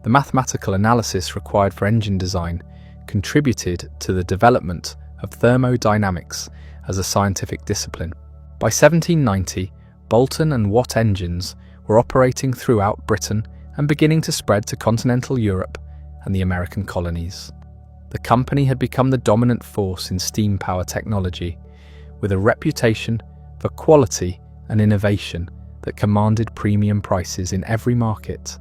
The mathematical analysis required for engine design contributed to the development of thermodynamics as a scientific discipline. By 1790, Boulton and Watt engines were operating throughout Britain and beginning to spread to continental Europe and the American colonies. The company had become the dominant force in steam power technology, with a reputation for quality and innovation that commanded premium prices in every market.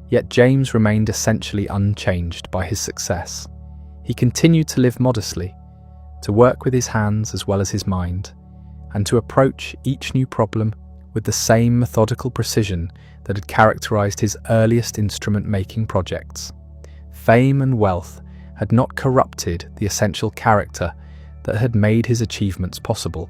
Yet James remained essentially unchanged by his success. He continued to live modestly, to work with his hands as well as his mind, and to approach each new problem with the same methodical precision that had characterized his earliest instrument-making projects. Fame and wealth had not corrupted the essential character that had made his achievements possible.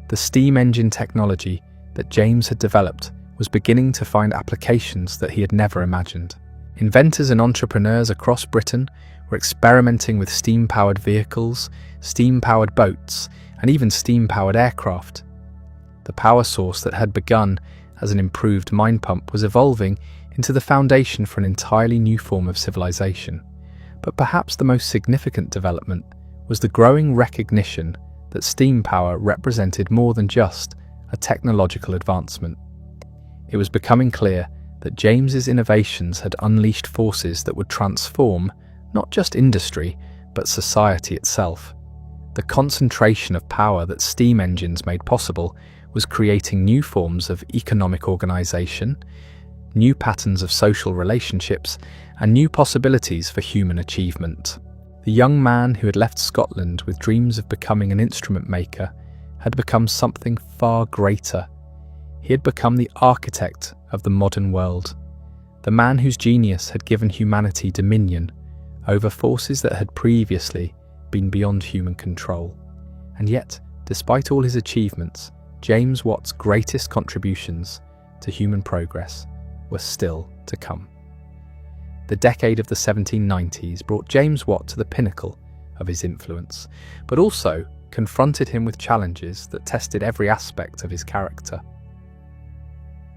The steam engine technology that James had developed was beginning to find applications that he had never imagined. Inventors and entrepreneurs across Britain were experimenting with steam-powered vehicles, steam-powered boats, and even steam-powered aircraft. The power source that had begun as an improved mine pump was evolving into the foundation for an entirely new form of civilization. But perhaps the most significant development was the growing recognition that steam power represented more than just a technological advancement. It was becoming clear that James's innovations had unleashed forces that would transform not just industry, but society itself. The concentration of power that steam engines made possible was creating new forms of economic organization, new patterns of social relationships, and new possibilities for human achievement. The young man who had left Scotland with dreams of becoming an instrument maker had become something far greater. He had become the architect of the modern world, the man whose genius had given humanity dominion over forces that had previously been beyond human control. And yet, despite all his achievements, James Watt's greatest contributions to human progress were still to come. The decade of the 1790s brought James Watt to the pinnacle of his influence, but also confronted him with challenges that tested every aspect of his character.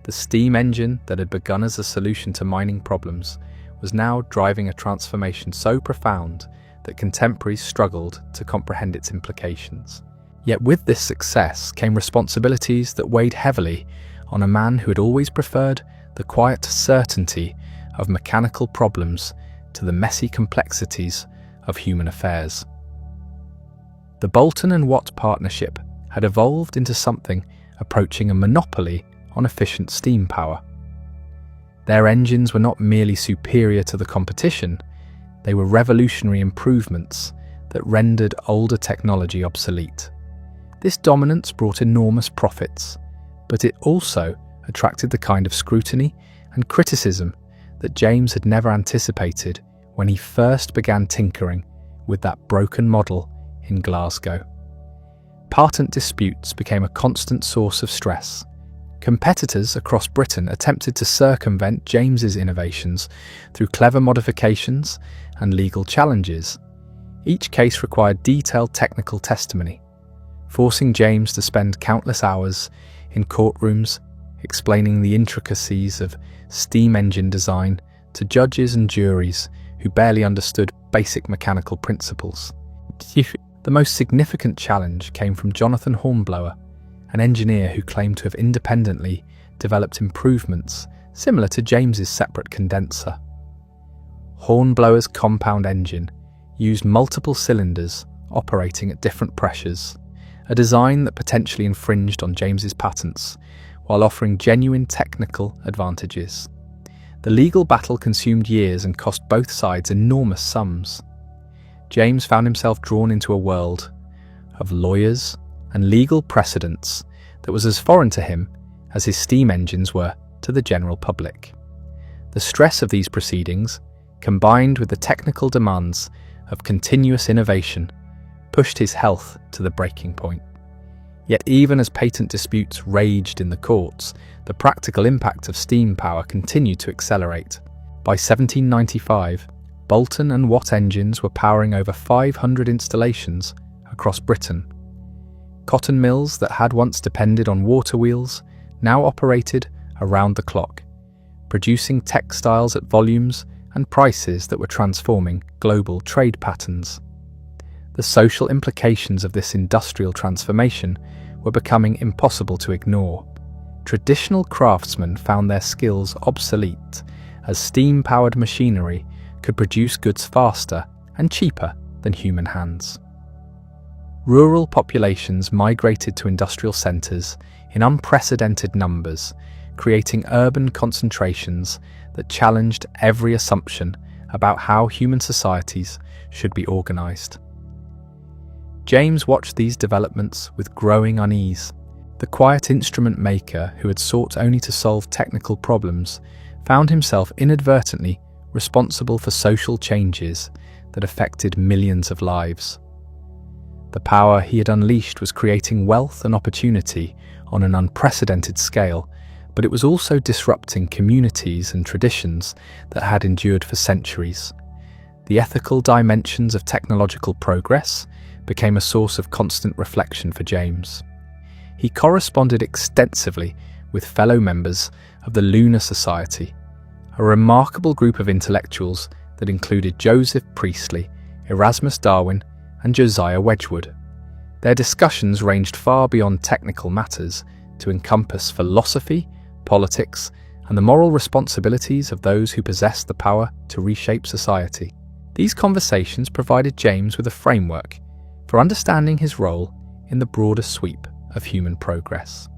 The steam engine that had begun as a solution to mining problems was now driving a transformation so profound that contemporaries struggled to comprehend its implications. Yet with this success came responsibilities that weighed heavily on a man who had always preferred the quiet certainty of mechanical problems to the messy complexities of human affairs. The Boulton and Watt partnership had evolved into something approaching a monopoly on efficient steam power. Their engines were not merely superior to the competition, they were revolutionary improvements that rendered older technology obsolete. This dominance brought enormous profits, but it also attracted the kind of scrutiny and criticism that James had never anticipated when he first began tinkering with that broken model in Glasgow. Patent disputes became a constant source of stress. Competitors across Britain attempted to circumvent James's innovations through clever modifications and legal challenges. Each case required detailed technical testimony, forcing James to spend countless hours in courtrooms explaining the intricacies of steam engine design to judges and juries who barely understood basic mechanical principles. The most significant challenge came from Jonathan Hornblower, an engineer who claimed to have independently developed improvements similar to James's separate condenser. Hornblower's compound engine used multiple cylinders operating at different pressures, a design that potentially infringed on James's patents, while offering genuine technical advantages. The legal battle consumed years and cost both sides enormous sums. James found himself drawn into a world of lawyers and legal precedents that was as foreign to him as his steam engines were to the general public. The stress of these proceedings, combined with the technical demands of continuous innovation, pushed his health to the breaking point. Yet even as patent disputes raged in the courts, the practical impact of steam power continued to accelerate. By 1795, Boulton and Watt engines were powering over 500 installations across Britain. Cotton mills that had once depended on water wheels now operated around the clock, producing textiles at volumes and prices that were transforming global trade patterns. The social implications of this industrial transformation were becoming impossible to ignore. Traditional craftsmen found their skills obsolete as steam-powered machinery could produce goods faster and cheaper than human hands. Rural populations migrated to industrial centres in unprecedented numbers, creating urban concentrations that challenged every assumption about how human societies should be organised. James watched these developments with growing unease. The quiet instrument maker who had sought only to solve technical problems found himself inadvertently responsible for social changes that affected millions of lives. The power he had unleashed was creating wealth and opportunity on an unprecedented scale, but it was also disrupting communities and traditions that had endured for centuries. The ethical dimensions of technological progress became a source of constant reflection for James. He corresponded extensively with fellow members of the Lunar Society, a remarkable group of intellectuals that included Joseph Priestley, Erasmus Darwin, and Josiah Wedgwood. Their discussions ranged far beyond technical matters to encompass philosophy, politics, and the moral responsibilities of those who possess the power to reshape society. These conversations provided James with a framework for understanding his role in the broader sweep of human progress.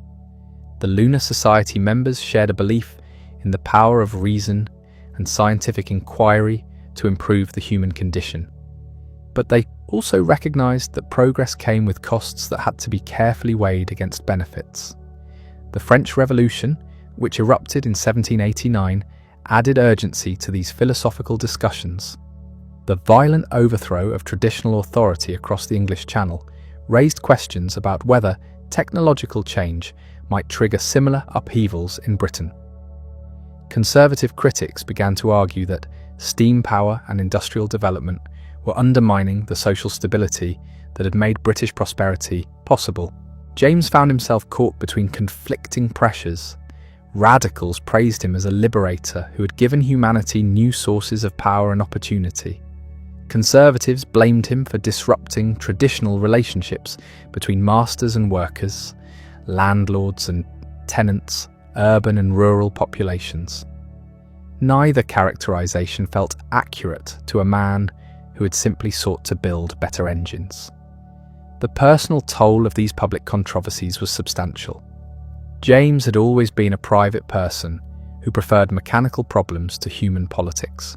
The Lunar Society members shared a belief in the power of reason and scientific inquiry to improve the human condition. But they also recognized that progress came with costs that had to be carefully weighed against benefits. The French Revolution, which erupted in 1789, added urgency to these philosophical discussions. The violent overthrow of traditional authority across the English Channel raised questions about whether technological change might trigger similar upheavals in Britain. Conservative critics began to argue that steam power and industrial development were undermining the social stability that had made British prosperity possible. James found himself caught between conflicting pressures. Radicals praised him as a liberator who had given humanity new sources of power and opportunity. Conservatives blamed him for disrupting traditional relationships between masters and workers, landlords and tenants, urban and rural populations. Neither characterization felt accurate to a man who had simply sought to build better engines. The personal toll of these public controversies was substantial. James had always been a private person who preferred mechanical problems to human politics.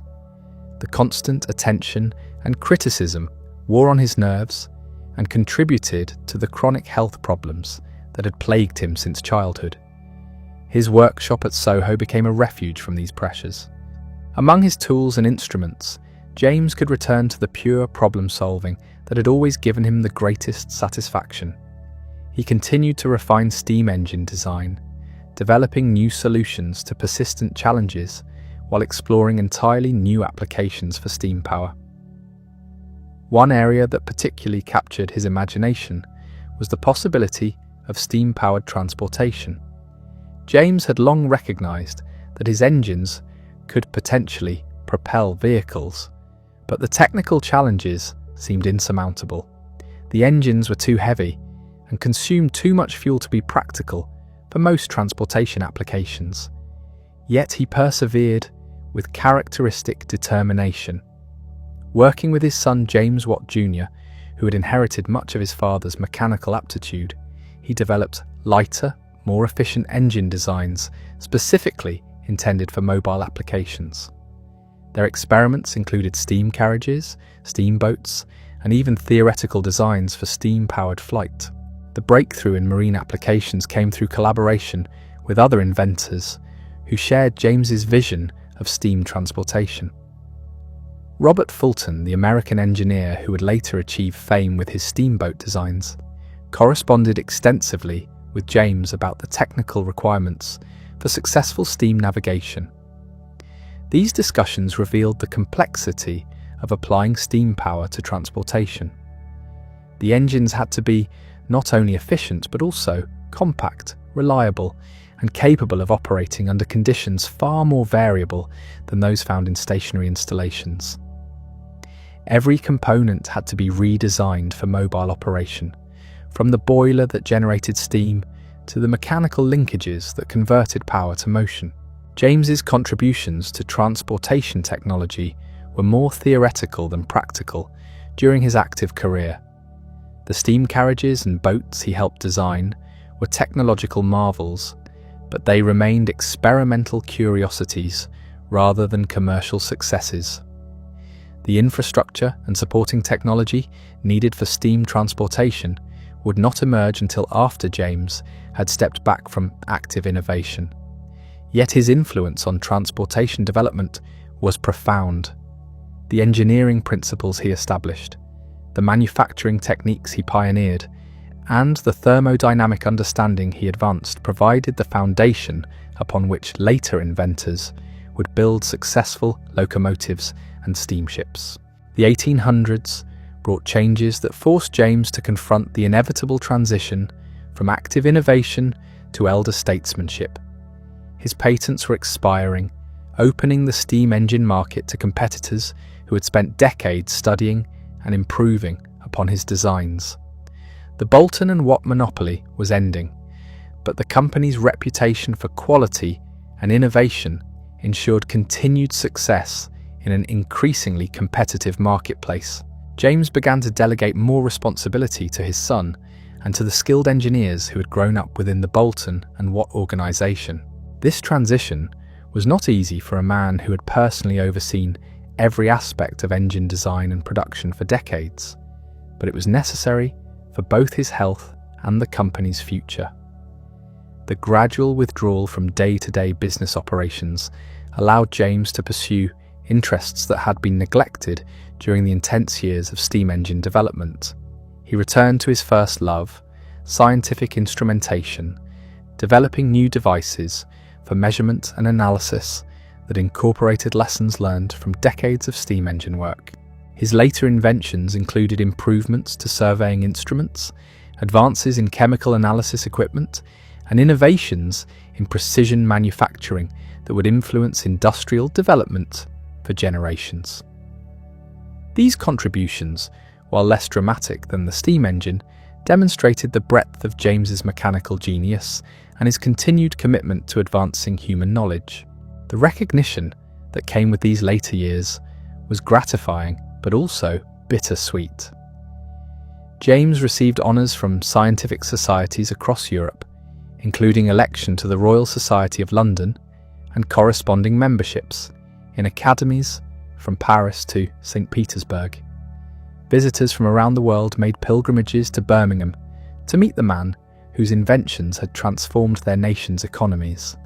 The constant attention and criticism wore on his nerves and contributed to the chronic health problems that had plagued him since childhood. His workshop at Soho became a refuge from these pressures. Among his tools and instruments, James could return to the pure problem-solving that had always given him the greatest satisfaction. He continued to refine steam engine design, developing new solutions to persistent challenges while exploring entirely new applications for steam power. One area that particularly captured his imagination was the possibility of steam-powered transportation. James had long recognized that his engines could potentially propel vehicles, but the technical challenges seemed insurmountable. The engines were too heavy and consumed too much fuel to be practical for most transportation applications. Yet he persevered with characteristic determination. Working with his son James Watt Jr., who had inherited much of his father's mechanical aptitude, he developed lighter, more efficient engine designs specifically intended for mobile applications. Their experiments included steam carriages, steamboats, and even theoretical designs for steam-powered flight. The breakthrough in marine applications came through collaboration with other inventors who shared James's vision of steam transportation. Robert Fulton, the American engineer who would later achieve fame with his steamboat designs, corresponded extensively with James about the technical requirements for successful steam navigation. These discussions revealed the complexity of applying steam power to transportation. The engines had to be not only efficient but also compact, reliable, and capable of operating under conditions far more variable than those found in stationary installations. Every component had to be redesigned for mobile operation, from the boiler that generated steam to the mechanical linkages that converted power to motion. James's contributions to transportation technology were more theoretical than practical during his active career. The steam carriages and boats he helped design were technological marvels, but they remained experimental curiosities rather than commercial successes. The infrastructure and supporting technology needed for steam transportation would not emerge until after James had stepped back from active innovation. Yet his influence on transportation development was profound. The engineering principles he established, the manufacturing techniques he pioneered, and the thermodynamic understanding he advanced provided the foundation upon which later inventors would build successful locomotives and steamships. The 1800s brought changes that forced James to confront the inevitable transition from active innovation to elder statesmanship. His patents were expiring, opening the steam engine market to competitors who had spent decades studying and improving upon his designs. The Boulton and Watt monopoly was ending, but the company's reputation for quality and innovation ensured continued success in an increasingly competitive marketplace. James began to delegate more responsibility to his son and to the skilled engineers who had grown up within the Boulton and Watt organization. This transition was not easy for a man who had personally overseen every aspect of engine design and production for decades, but it was necessary for both his health and the company's future. The gradual withdrawal from day-to-day business operations allowed James to pursue interests that had been neglected during the intense years of steam engine development. He returned to his first love, scientific instrumentation, developing new devices for measurement and analysis that incorporated lessons learned from decades of steam engine work. His later inventions included improvements to surveying instruments, advances in chemical analysis equipment, and innovations in precision manufacturing that would influence industrial development for generations. These contributions, while less dramatic than the steam engine, demonstrated the breadth of James's mechanical genius and his continued commitment to advancing human knowledge. The recognition that came with these later years was gratifying but also bittersweet. James received honours from scientific societies across Europe, including election to the Royal Society of London and corresponding memberships in academies from Paris to St. Petersburg. Visitors from around the world made pilgrimages to Birmingham to meet the man whose inventions had transformed their nation's economies.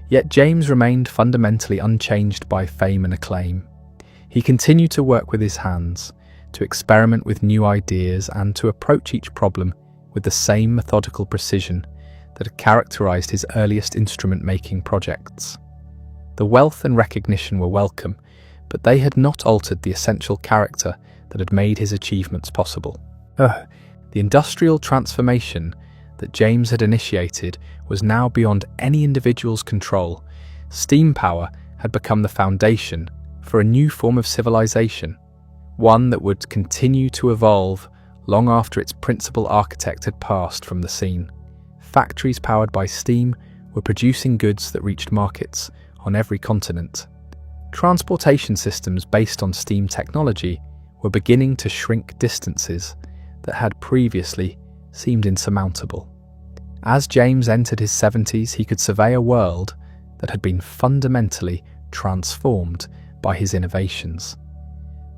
Yet James remained fundamentally unchanged by fame and acclaim. He continued to work with his hands, to experiment with new ideas, and to approach each problem with the same methodical precision that had characterized his earliest instrument-making projects. The wealth and recognition were welcome, but they had not altered the essential character that had made his achievements possible. The industrial transformation that James had initiated was now beyond any individual's control. Steam power had become the foundation for a new form of civilization, one that would continue to evolve long after its principal architect had passed from the scene. Factories powered by steam were producing goods that reached markets on every continent. Transportation systems based on steam technology were beginning to shrink distances that had previously seemed insurmountable. As James entered his 70s, he could survey a world that had been fundamentally transformed by his innovations.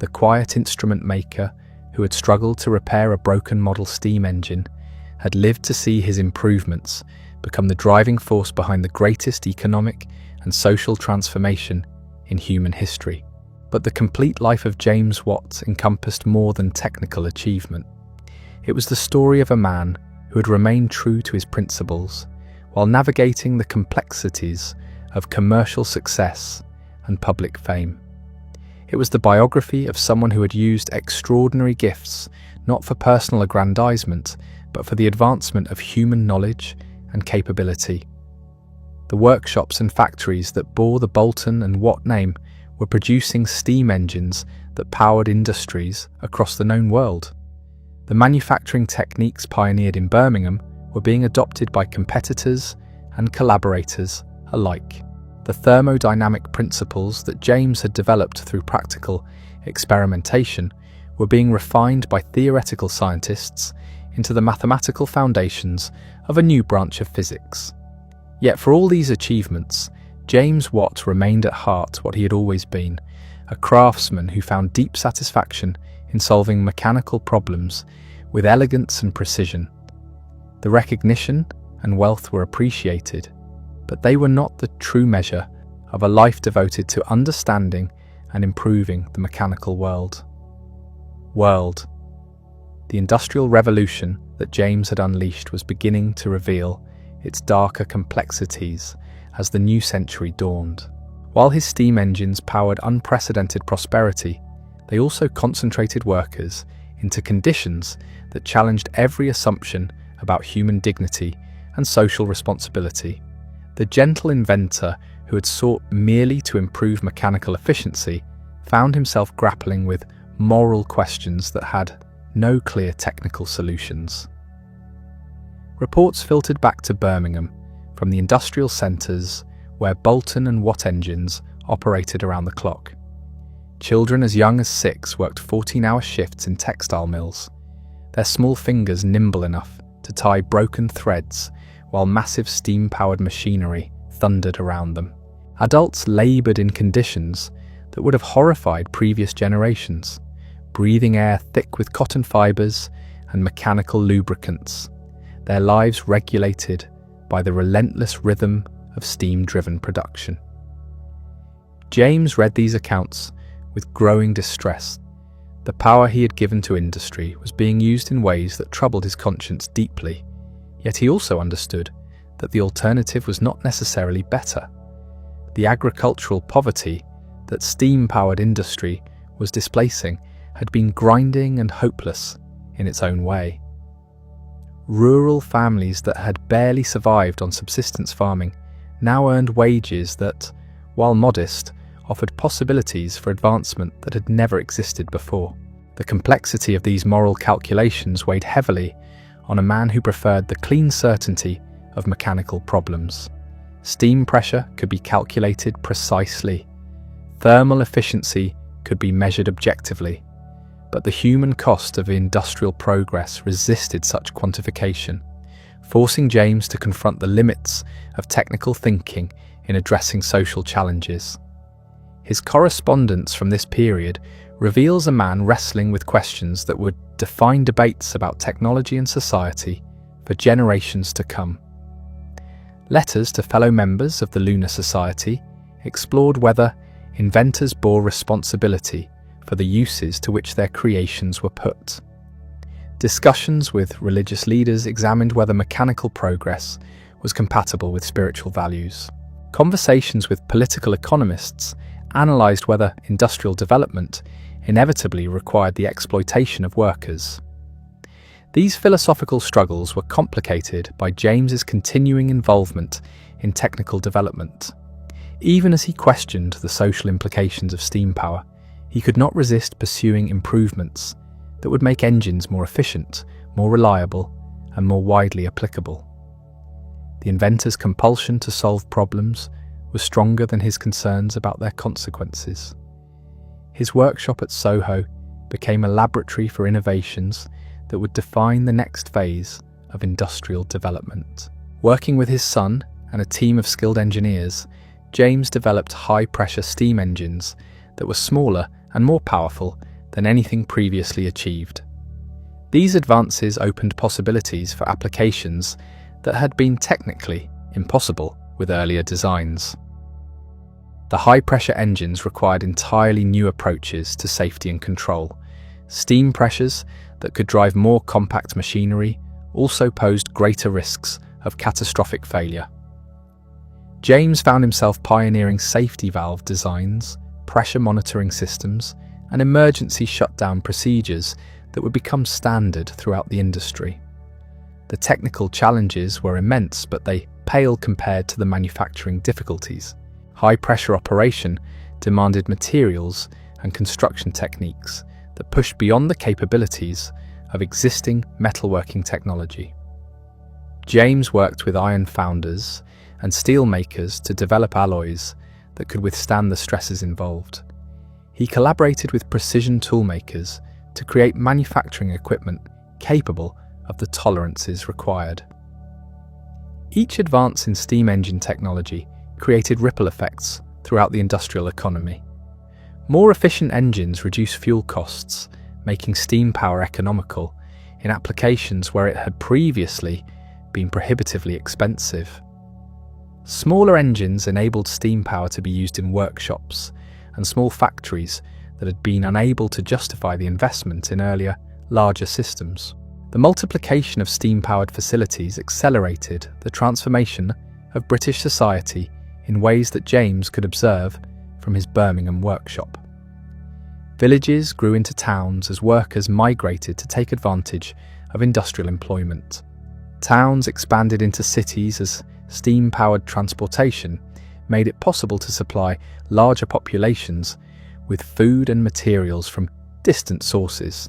The quiet instrument maker who had struggled to repair a broken model steam engine had lived to see his improvements become the driving force behind the greatest economic and social transformation in human history. But the complete life of James Watt encompassed more than technical achievement. It was the story of a man who had remained true to his principles while navigating the complexities of commercial success and public fame. It was the biography of someone who had used extraordinary gifts not for personal aggrandizement, but for the advancement of human knowledge and capability. The workshops and factories that bore the Boulton and Watt name were producing steam engines that powered industries across the known world. The manufacturing techniques pioneered in Birmingham were being adopted by competitors and collaborators alike. The thermodynamic principles that James had developed through practical experimentation were being refined by theoretical scientists into the mathematical foundations of a new branch of physics. Yet for all these achievements, James Watt remained at heart what he had always been, a craftsman who found deep satisfaction in solving mechanical problems with elegance and precision. The recognition and wealth were appreciated, but they were not the true measure of a life devoted to understanding and improving the mechanical world. The Industrial Revolution that James had unleashed was beginning to reveal its darker complexities as the new century dawned. While his steam engines powered unprecedented prosperity, they also concentrated workers into conditions that challenged every assumption about human dignity and social responsibility. The gentle inventor who had sought merely to improve mechanical efficiency found himself grappling with moral questions that had no clear technical solutions. Reports filtered back to Birmingham from the industrial centres where Boulton and Watt engines operated around the clock. Children as young as 6 worked 14-hour shifts in textile mills, their small fingers nimble enough to tie broken threads while massive steam-powered machinery thundered around them. Adults laboured in conditions that would have horrified previous generations, breathing air thick with cotton fibres and mechanical lubricants, their lives regulated by the relentless rhythm of steam-driven production. James read these accounts with growing distress. The power he had given to industry was being used in ways that troubled his conscience deeply, yet he also understood that the alternative was not necessarily better. The agricultural poverty that steam-powered industry was displacing had been grinding and hopeless in its own way. Rural families that had barely survived on subsistence farming now earned wages that, while modest, offered possibilities for advancement that had never existed before. The complexity of these moral calculations weighed heavily on a man who preferred the clean certainty of mechanical problems. Steam pressure could be calculated precisely. Thermal efficiency could be measured objectively. But the human cost of industrial progress resisted such quantification, forcing James to confront the limits of technical thinking in addressing social challenges. His correspondence from this period reveals a man wrestling with questions that would define debates about technology and society for generations to come. Letters to fellow members of the Lunar Society explored whether inventors bore responsibility for the uses to which their creations were put. Discussions with religious leaders examined whether mechanical progress was compatible with spiritual values. Conversations with political economists analysed whether industrial development inevitably required the exploitation of workers. These philosophical struggles were complicated by James's continuing involvement in technical development. Even as he questioned the social implications of steam power, he could not resist pursuing improvements that would make engines more efficient, more reliable, and more widely applicable. The inventor's compulsion to solve problems was stronger than his concerns about their consequences. His workshop at Soho became a laboratory for innovations that would define the next phase of industrial development. Working with his son and a team of skilled engineers, James developed high-pressure steam engines that were smaller and more powerful than anything previously achieved. These advances opened possibilities for applications that had been technically impossible with earlier designs. The high-pressure engines required entirely new approaches to safety and control. Steam pressures that could drive more compact machinery also posed greater risks of catastrophic failure. James found himself pioneering safety valve designs, pressure monitoring systems, and emergency shutdown procedures that would become standard throughout the industry. The technical challenges were immense, but they pale compared to the manufacturing difficulties. High-pressure operation demanded materials and construction techniques that pushed beyond the capabilities of existing metalworking technology. James worked with iron founders and steel makers to develop alloys that could withstand the stresses involved. He collaborated with precision toolmakers to create manufacturing equipment capable of the tolerances required. Each advance in steam engine technology created ripple effects throughout the industrial economy. More efficient engines reduce fuel costs, making steam power economical in applications where it had previously been prohibitively expensive. Smaller engines enabled steam power to be used in workshops and small factories that had been unable to justify the investment in earlier, larger systems. The multiplication of steam-powered facilities accelerated the transformation of British society in ways that James could observe from his Birmingham workshop. Villages grew into towns as workers migrated to take advantage of industrial employment. Towns expanded into cities as steam-powered transportation made it possible to supply larger populations with food and materials from distant sources.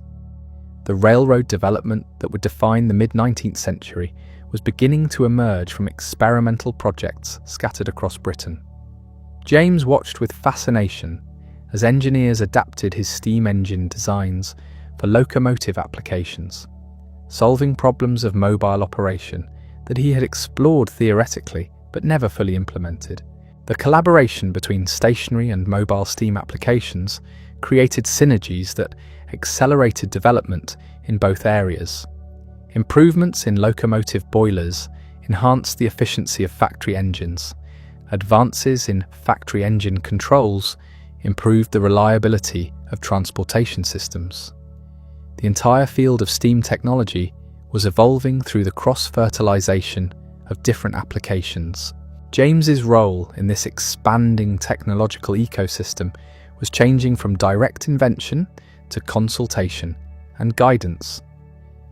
The railroad development that would define the mid-19th century was beginning to emerge from experimental projects scattered across Britain. James watched with fascination as engineers adapted his steam engine designs for locomotive applications, solving problems of mobile operation that he had explored theoretically but never fully implemented. The collaboration between stationary and mobile steam applications created synergies that accelerated development in both areas. Improvements in locomotive boilers enhanced the efficiency of factory engines. Advances in factory engine controls improved the reliability of transportation systems. The entire field of steam technology was evolving through the cross-fertilization of different applications. James's role in this expanding technological ecosystem was changing from direct invention to consultation and guidance.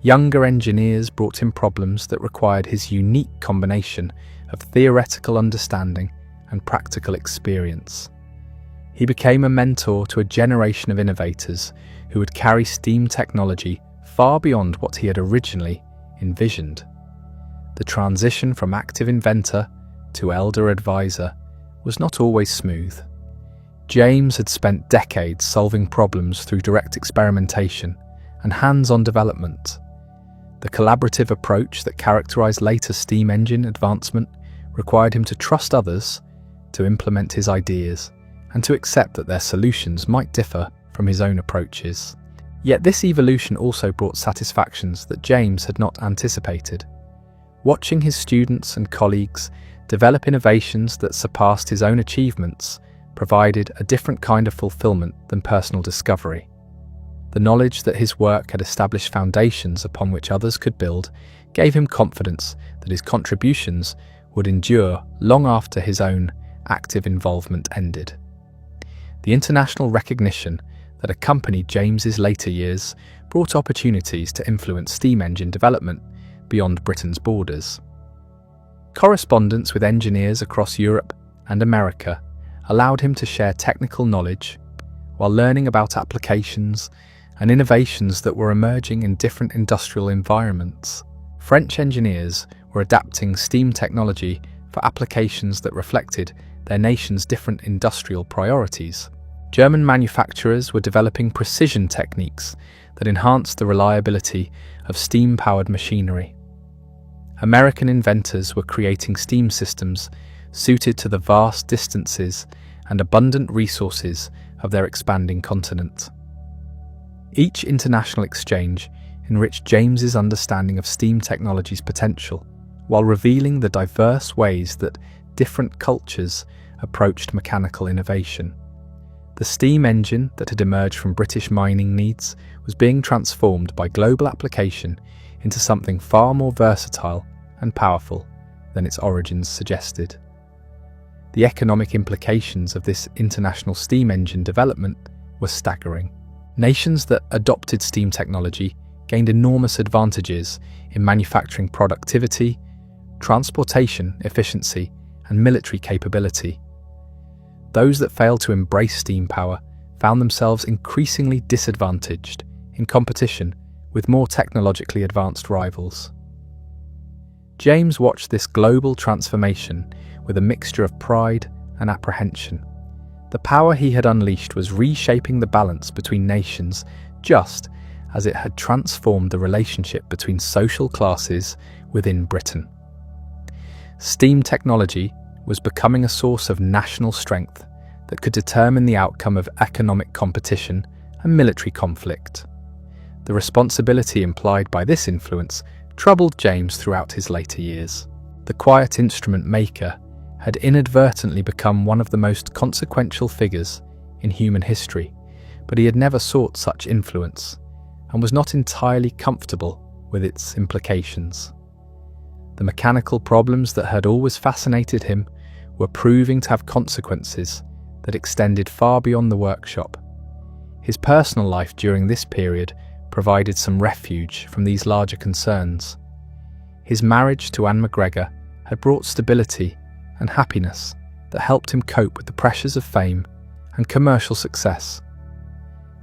Younger engineers brought him problems that required his unique combination of theoretical understanding and practical experience. He became a mentor to a generation of innovators who would carry steam technology far beyond what he had originally envisioned. The transition from active inventor to elder advisor was not always smooth. James had spent decades solving problems through direct experimentation and hands-on development. The collaborative approach that characterized later steam engine advancement required him to trust others, to implement his ideas, and to accept that their solutions might differ from his own approaches. Yet this evolution also brought satisfactions that James had not anticipated. Watching his students and colleagues develop innovations that surpassed his own achievements provided a different kind of fulfillment than personal discovery. The knowledge that his work had established foundations upon which others could build gave him confidence that his contributions would endure long after his own active involvement ended. The international recognition that accompanied James's later years brought opportunities to influence steam engine development beyond Britain's borders. Correspondence with engineers across Europe and America allowed him to share technical knowledge while learning about applications and innovations that were emerging in different industrial environments. French engineers were adapting steam technology for applications that reflected their nation's different industrial priorities. German manufacturers were developing precision techniques that enhanced the reliability of steam-powered machinery. American inventors were creating steam systems suited to the vast distances and abundant resources of their expanding continent. Each international exchange enriched James's understanding of steam technology's potential, while revealing the diverse ways that different cultures approached mechanical innovation. The steam engine that had emerged from British mining needs was being transformed by global application into something far more versatile and powerful than its origins suggested. The economic implications of this international steam engine development were staggering. Nations that adopted steam technology gained enormous advantages in manufacturing productivity, transportation efficiency, and military capability. Those that failed to embrace steam power found themselves increasingly disadvantaged in competition with more technologically advanced rivals. James watched this global transformation with a mixture of pride and apprehension. The power he had unleashed was reshaping the balance between nations just as it had transformed the relationship between social classes within Britain. Steam technology was becoming a source of national strength that could determine the outcome of economic competition and military conflict. The responsibility implied by this influence troubled James throughout his later years. The quiet instrument maker had inadvertently become one of the most consequential figures in human history, but he had never sought such influence and was not entirely comfortable with its implications. The mechanical problems that had always fascinated him were proving to have consequences that extended far beyond the workshop. His personal life during this period provided some refuge from these larger concerns. His marriage to Anne McGregor had brought stability and happiness that helped him cope with the pressures of fame and commercial success.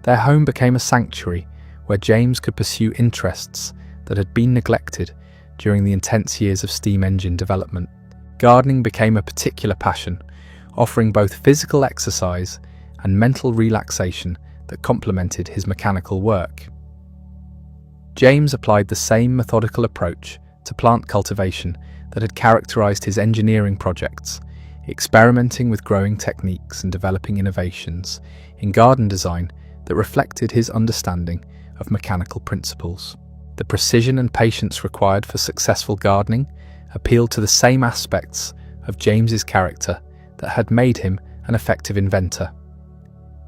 Their home became a sanctuary where James could pursue interests that had been neglected during the intense years of steam engine development. Gardening became a particular passion, offering both physical exercise and mental relaxation that complemented his mechanical work. James applied the same methodical approach to plant cultivation that had characterized his engineering projects, experimenting with growing techniques and developing innovations in garden design that reflected his understanding of mechanical principles. The precision and patience required for successful gardening appealed to the same aspects of James's character that had made him an effective inventor.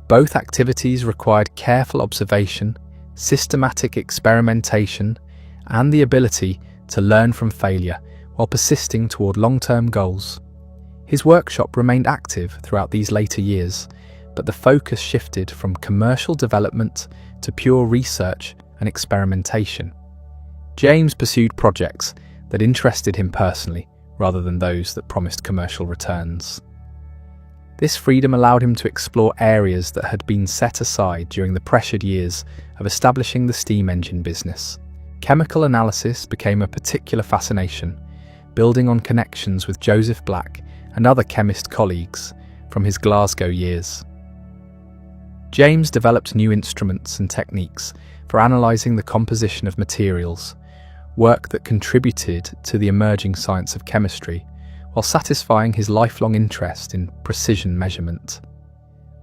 Both activities required careful observation, systematic experimentation, and the ability to learn from failure while persisting toward long-term goals. His workshop remained active throughout these later years, but the focus shifted from commercial development to pure research and experimentation. James pursued projects that interested him personally rather than those that promised commercial returns. This freedom allowed him to explore areas that had been set aside during the pressured years of establishing the steam engine business. Chemical analysis became a particular fascination, building on connections with Joseph Black and other chemist colleagues from his Glasgow years. James developed new instruments and techniques for analysing the composition of materials, work that contributed to the emerging science of chemistry, while satisfying his lifelong interest in precision measurement.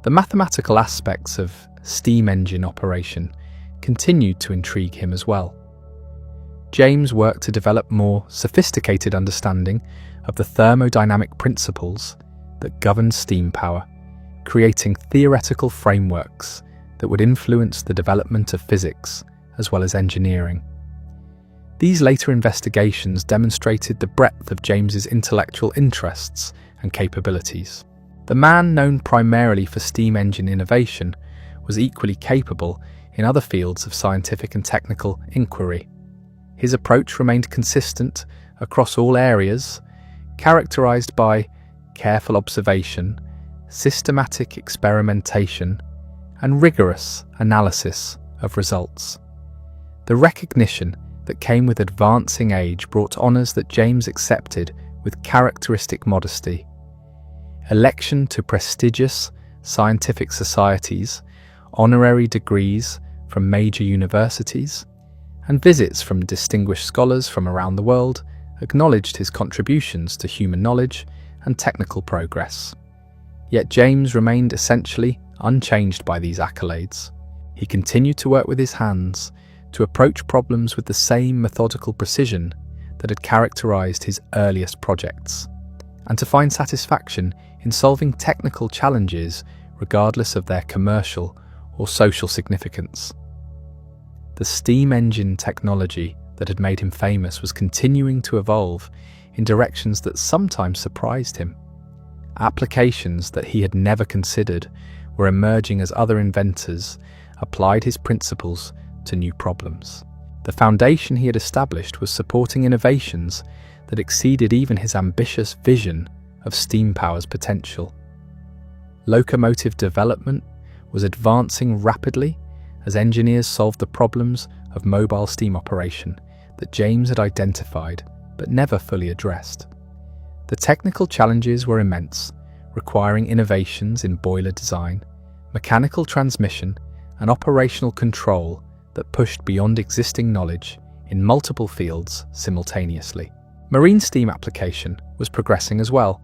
The mathematical aspects of steam engine operation continued to intrigue him as well. James worked to develop more sophisticated understanding of the thermodynamic principles that govern steam power, creating theoretical frameworks that would influence the development of physics as well as engineering. These later investigations demonstrated the breadth of James's intellectual interests and capabilities. The man known primarily for steam engine innovation was equally capable in other fields of scientific and technical inquiry. His approach remained consistent across all areas, characterized by careful observation, systematic experimentation, and rigorous analysis of results. The recognition that came with advancing age brought honours that James accepted with characteristic modesty. Election to prestigious scientific societies, honorary degrees from major universities, and visits from distinguished scholars from around the world acknowledged his contributions to human knowledge and technical progress. Yet James remained essentially unchanged by these accolades. He continued to work with his hands, to approach problems with the same methodical precision that had characterized his earliest projects, and to find satisfaction in solving technical challenges regardless of their commercial or social significance. The steam engine technology that had made him famous was continuing to evolve in directions that sometimes surprised him. Applications that he had never considered were emerging as other inventors applied his principles to new problems. The foundation he had established was supporting innovations that exceeded even his ambitious vision of steam power's potential. Locomotive development was advancing rapidly as engineers solved the problems of mobile steam operation that James had identified but never fully addressed. The technical challenges were immense, requiring innovations in boiler design, mechanical transmission, and operational control that pushed beyond existing knowledge in multiple fields simultaneously. Marine steam application was progressing as well,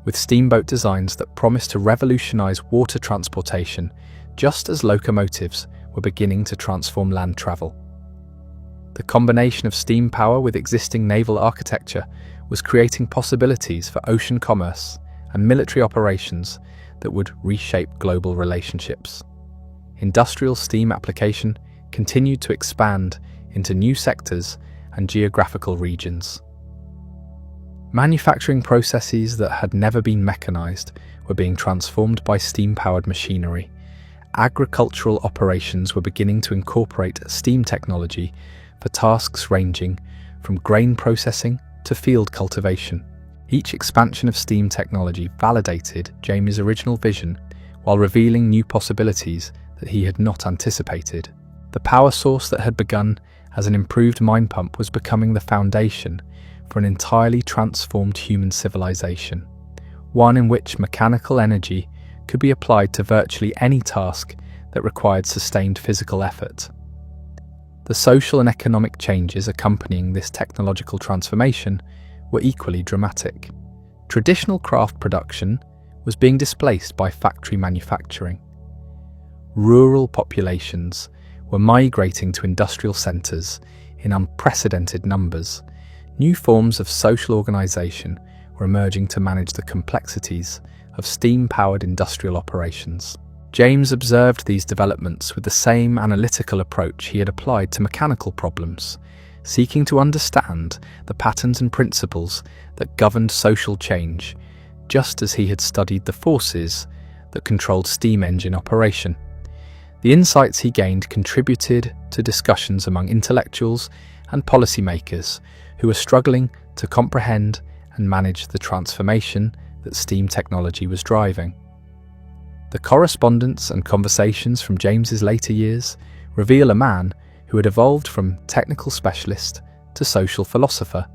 with steamboat designs that promised to revolutionize water transportation just as locomotives were beginning to transform land travel. The combination of steam power with existing naval architecture was creating possibilities for ocean commerce and military operations that would reshape global relationships. Industrial steam application continued to expand into new sectors and geographical regions. Manufacturing processes that had never been mechanized were being transformed by steam-powered machinery. Agricultural operations were beginning to incorporate steam technology for tasks ranging from grain processing to field cultivation. Each expansion of steam technology validated James' original vision while revealing new possibilities that he had not anticipated. The power source that had begun as an improved mine pump was becoming the foundation for an entirely transformed human civilization, one in which mechanical energy could be applied to virtually any task that required sustained physical effort. The social and economic changes accompanying this technological transformation were equally dramatic. Traditional craft production was being displaced by factory manufacturing. Rural populations were migrating to industrial centres in unprecedented numbers. New forms of social organisation were emerging to manage the complexities of steam-powered industrial operations. James observed these developments with the same analytical approach he had applied to mechanical problems, seeking to understand the patterns and principles that governed social change, just as he had studied the forces that controlled steam engine operation. The insights he gained contributed to discussions among intellectuals and policymakers who were struggling to comprehend and manage the transformation that steam technology was driving. The correspondence and conversations from James's later years reveal a man who had evolved from technical specialist to social philosopher,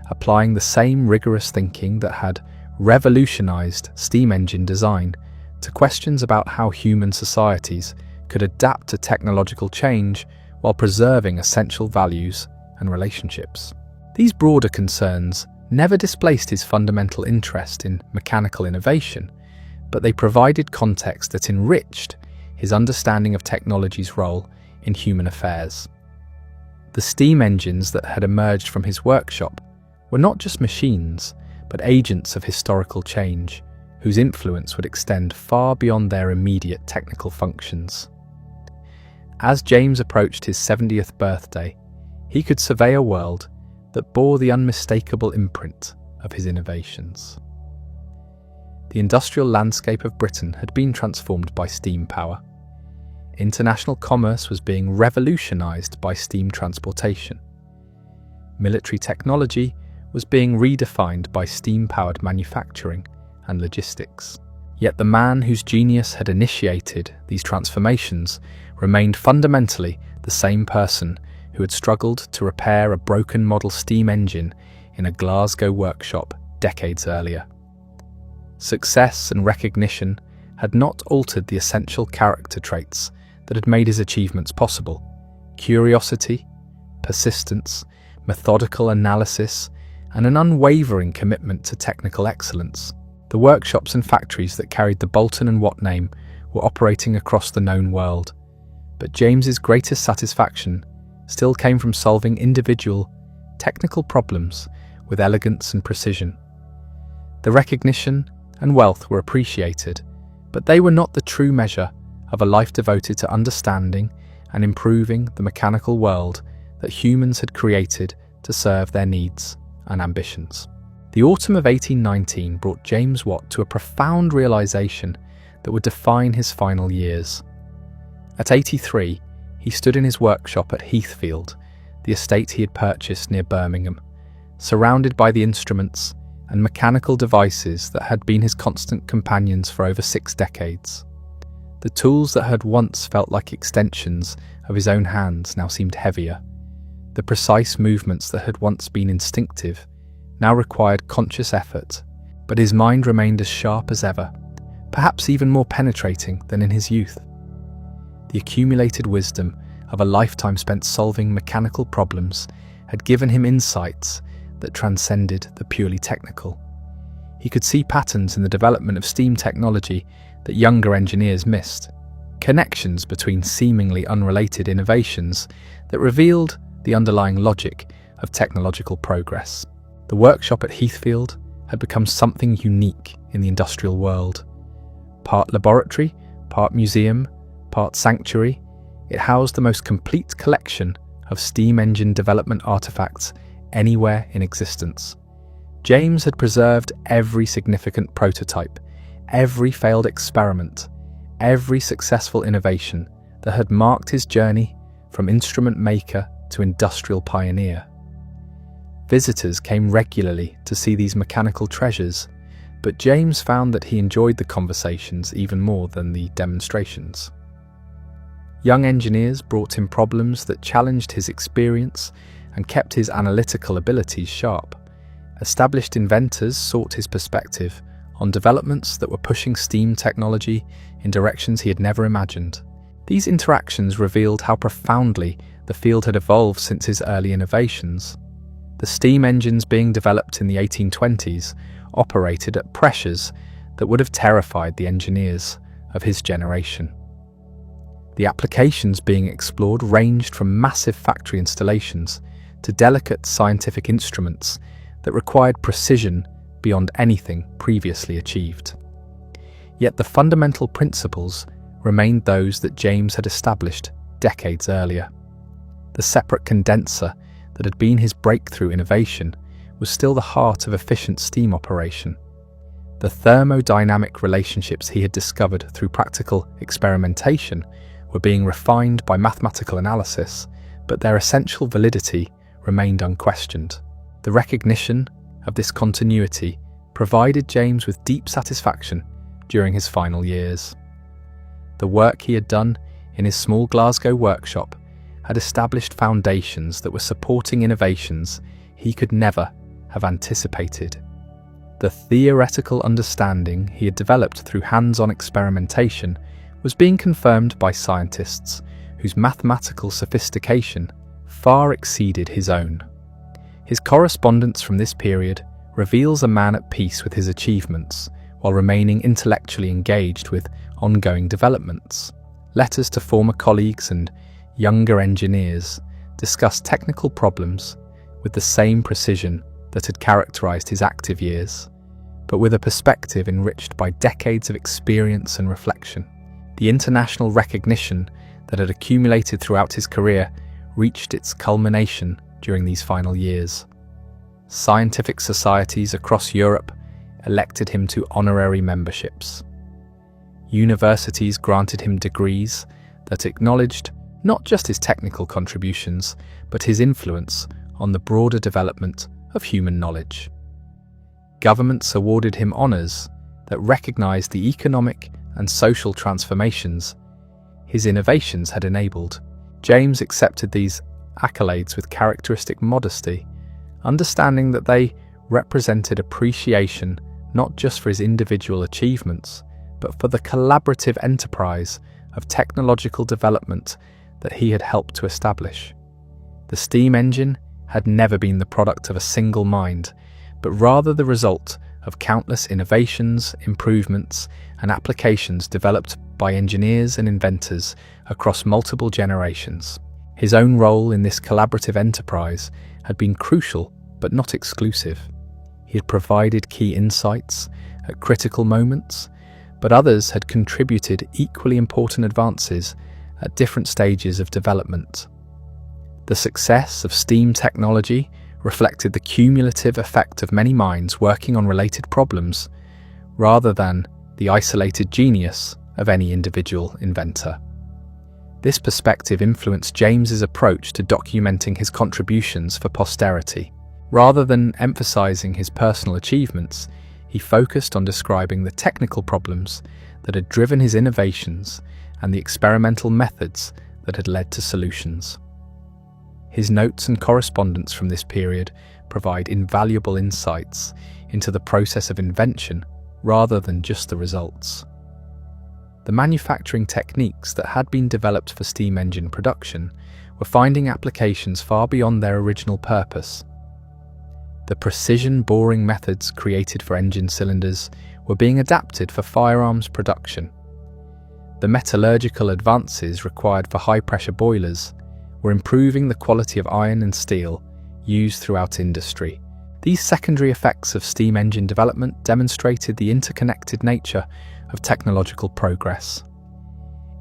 applying the same rigorous thinking that had revolutionized steam engine design to questions about how human societies could adapt to technological change while preserving essential values and relationships. These broader concerns never displaced his fundamental interest in mechanical innovation, but they provided context that enriched his understanding of technology's role in human affairs. The steam engines that had emerged from his workshop were not just machines, but agents of historical change, whose influence would extend far beyond their immediate technical functions. As James approached his 70th birthday, he could survey a world that bore the unmistakable imprint of his innovations. The industrial landscape of Britain had been transformed by steam power. International commerce was being revolutionized by steam transportation. Military technology was being redefined by steam-powered manufacturing and logistics. Yet the man whose genius had initiated these transformations remained fundamentally the same person who had struggled to repair a broken model steam engine in a Glasgow workshop decades earlier. Success and recognition had not altered the essential character traits that had made his achievements possible: curiosity, persistence, methodical analysis, and an unwavering commitment to technical excellence. The workshops and factories that carried the Boulton and Watt name were operating across the known world, but James's greatest satisfaction still came from solving individual, technical problems with elegance and precision. The recognition and wealth were appreciated, but they were not the true measure of a life devoted to understanding and improving the mechanical world that humans had created to serve their needs and ambitions. The autumn of 1819 brought James Watt to a profound realization that would define his final years. At 83, he stood in his workshop at Heathfield, the estate he had purchased near Birmingham, surrounded by the instruments and mechanical devices that had been his constant companions for over 6 decades. The tools that had once felt like extensions of his own hands now seemed heavier. The precise movements that had once been instinctive now required conscious effort, but his mind remained as sharp as ever, perhaps even more penetrating than in his youth. The accumulated wisdom of a lifetime spent solving mechanical problems had given him insights that transcended the purely technical. He could see patterns in the development of steam technology that younger engineers missed, connections between seemingly unrelated innovations that revealed the underlying logic of technological progress. The workshop at Heathfield had become something unique in the industrial world. Part laboratory, part museum, part sanctuary, it housed the most complete collection of steam engine development artifacts anywhere in existence. James had preserved every significant prototype, every failed experiment, every successful innovation that had marked his journey from instrument maker to industrial pioneer. Visitors came regularly to see these mechanical treasures, but James found that he enjoyed the conversations even more than the demonstrations. Young engineers brought him problems that challenged his experience and kept his analytical abilities sharp. Established inventors sought his perspective on developments that were pushing steam technology in directions he had never imagined. These interactions revealed how profoundly the field had evolved since his early innovations. The steam engines being developed in the 1820s operated at pressures that would have terrified the engineers of his generation. The applications being explored ranged from massive factory installations to delicate scientific instruments that required precision beyond anything previously achieved. Yet the fundamental principles remained those that James had established decades earlier. The separate condenser that had been his breakthrough innovation was still the heart of efficient steam operation. The thermodynamic relationships he had discovered through practical experimentation were being refined by mathematical analysis, but their essential validity remained unquestioned. The recognition of this continuity provided James with deep satisfaction during his final years. The work he had done in his small Glasgow workshop had established foundations that were supporting innovations he could never have anticipated. The theoretical understanding he had developed through hands-on experimentation was being confirmed by scientists whose mathematical sophistication far exceeded his own. His correspondence from this period reveals a man at peace with his achievements while remaining intellectually engaged with ongoing developments. Letters to former colleagues and younger engineers discuss technical problems with the same precision that had characterized his active years, but with a perspective enriched by decades of experience and reflection. The international recognition that had accumulated throughout his career reached its culmination during these final years. Scientific societies across Europe elected him to honorary memberships. Universities granted him degrees that acknowledged not just his technical contributions, but his influence on the broader development of human knowledge. Governments awarded him honours that recognized the economic and social transformations his innovations had enabled. James accepted these accolades with characteristic modesty, understanding that they represented appreciation not just for his individual achievements, but for the collaborative enterprise of technological development that he had helped to establish. The steam engine had never been the product of a single mind, but rather the result of countless innovations, improvements, and applications developed by engineers and inventors across multiple generations. His own role in this collaborative enterprise had been crucial but not exclusive. He had provided key insights at critical moments, but others had contributed equally important advances at different stages of development. The success of steam technology reflected the cumulative effect of many minds working on related problems, rather than the isolated genius of any individual inventor. This perspective influenced James's approach to documenting his contributions for posterity. Rather than emphasizing his personal achievements, he focused on describing the technical problems that had driven his innovations and the experimental methods that had led to solutions. His notes and correspondence from this period provide invaluable insights into the process of invention rather than just the results. The manufacturing techniques that had been developed for steam engine production were finding applications far beyond their original purpose. The precision boring methods created for engine cylinders were being adapted for firearms production. The metallurgical advances required for high-pressure boilers were improving the quality of iron and steel used throughout industry. These secondary effects of steam engine development demonstrated the interconnected nature of technological progress.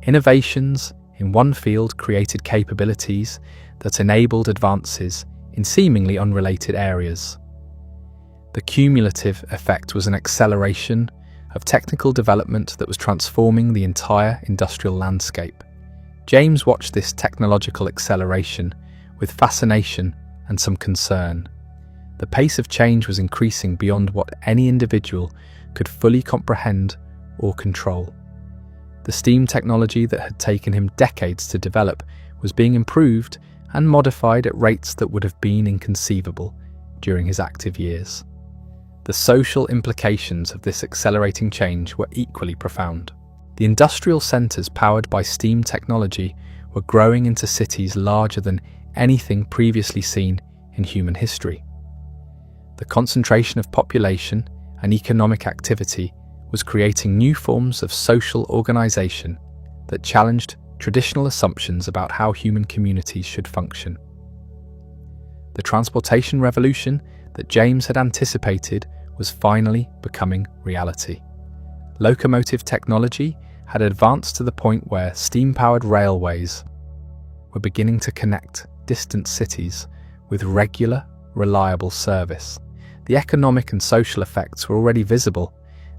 Innovations in one field created capabilities that enabled advances in seemingly unrelated areas. The cumulative effect was an acceleration of technical development that was transforming the entire industrial landscape. James watched this technological acceleration with fascination and some concern. The pace of change was increasing beyond what any individual could fully comprehend or control. The steam technology that had taken him decades to develop was being improved and modified at rates that would have been inconceivable during his active years. The social implications of this accelerating change were equally profound. The industrial centres powered by steam technology were growing into cities larger than anything previously seen in human history. The concentration of population and economic activity was creating new forms of social organisation that challenged traditional assumptions about how human communities should function. The transportation revolution that James had anticipated was finally becoming reality. Locomotive technology had advanced to the point where steam-powered railways were beginning to connect distant cities with regular, reliable service. The economic and social effects were already visible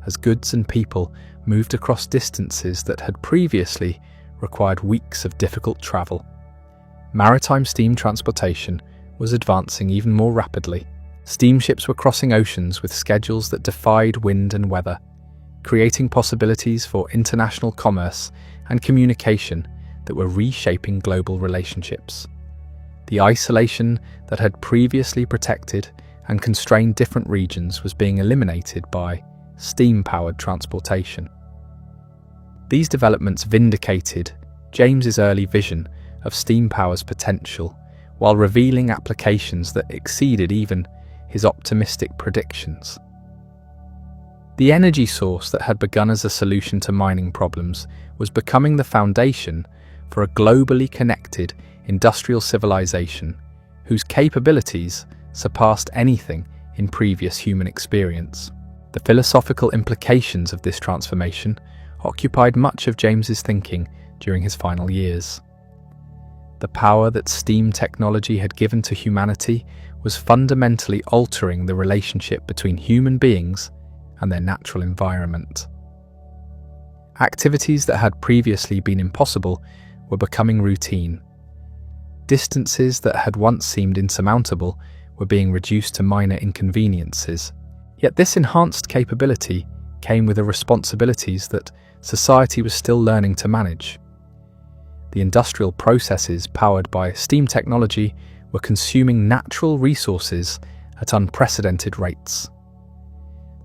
as goods and people moved across distances that had previously required weeks of difficult travel. Maritime steam transportation was advancing even more rapidly. Steamships were crossing oceans with schedules that defied wind and weather, creating possibilities for international commerce and communication that were reshaping global relationships. The isolation that had previously protected and constrained different regions was being eliminated by steam-powered transportation. These developments vindicated James's early vision of steam power's potential, while revealing applications that exceeded even his optimistic predictions. The energy source that had begun as a solution to mining problems was becoming the foundation for a globally connected industrial civilization whose capabilities surpassed anything in previous human experience. The philosophical implications of this transformation occupied much of James's thinking during his final years. The power that steam technology had given to humanity was fundamentally altering the relationship between human beings and their natural environment. Activities that had previously been impossible were becoming routine. Distances that had once seemed insurmountable were being reduced to minor inconveniences. Yet this enhanced capability came with the responsibilities that society was still learning to manage. The industrial processes powered by steam technology were consuming natural resources at unprecedented rates.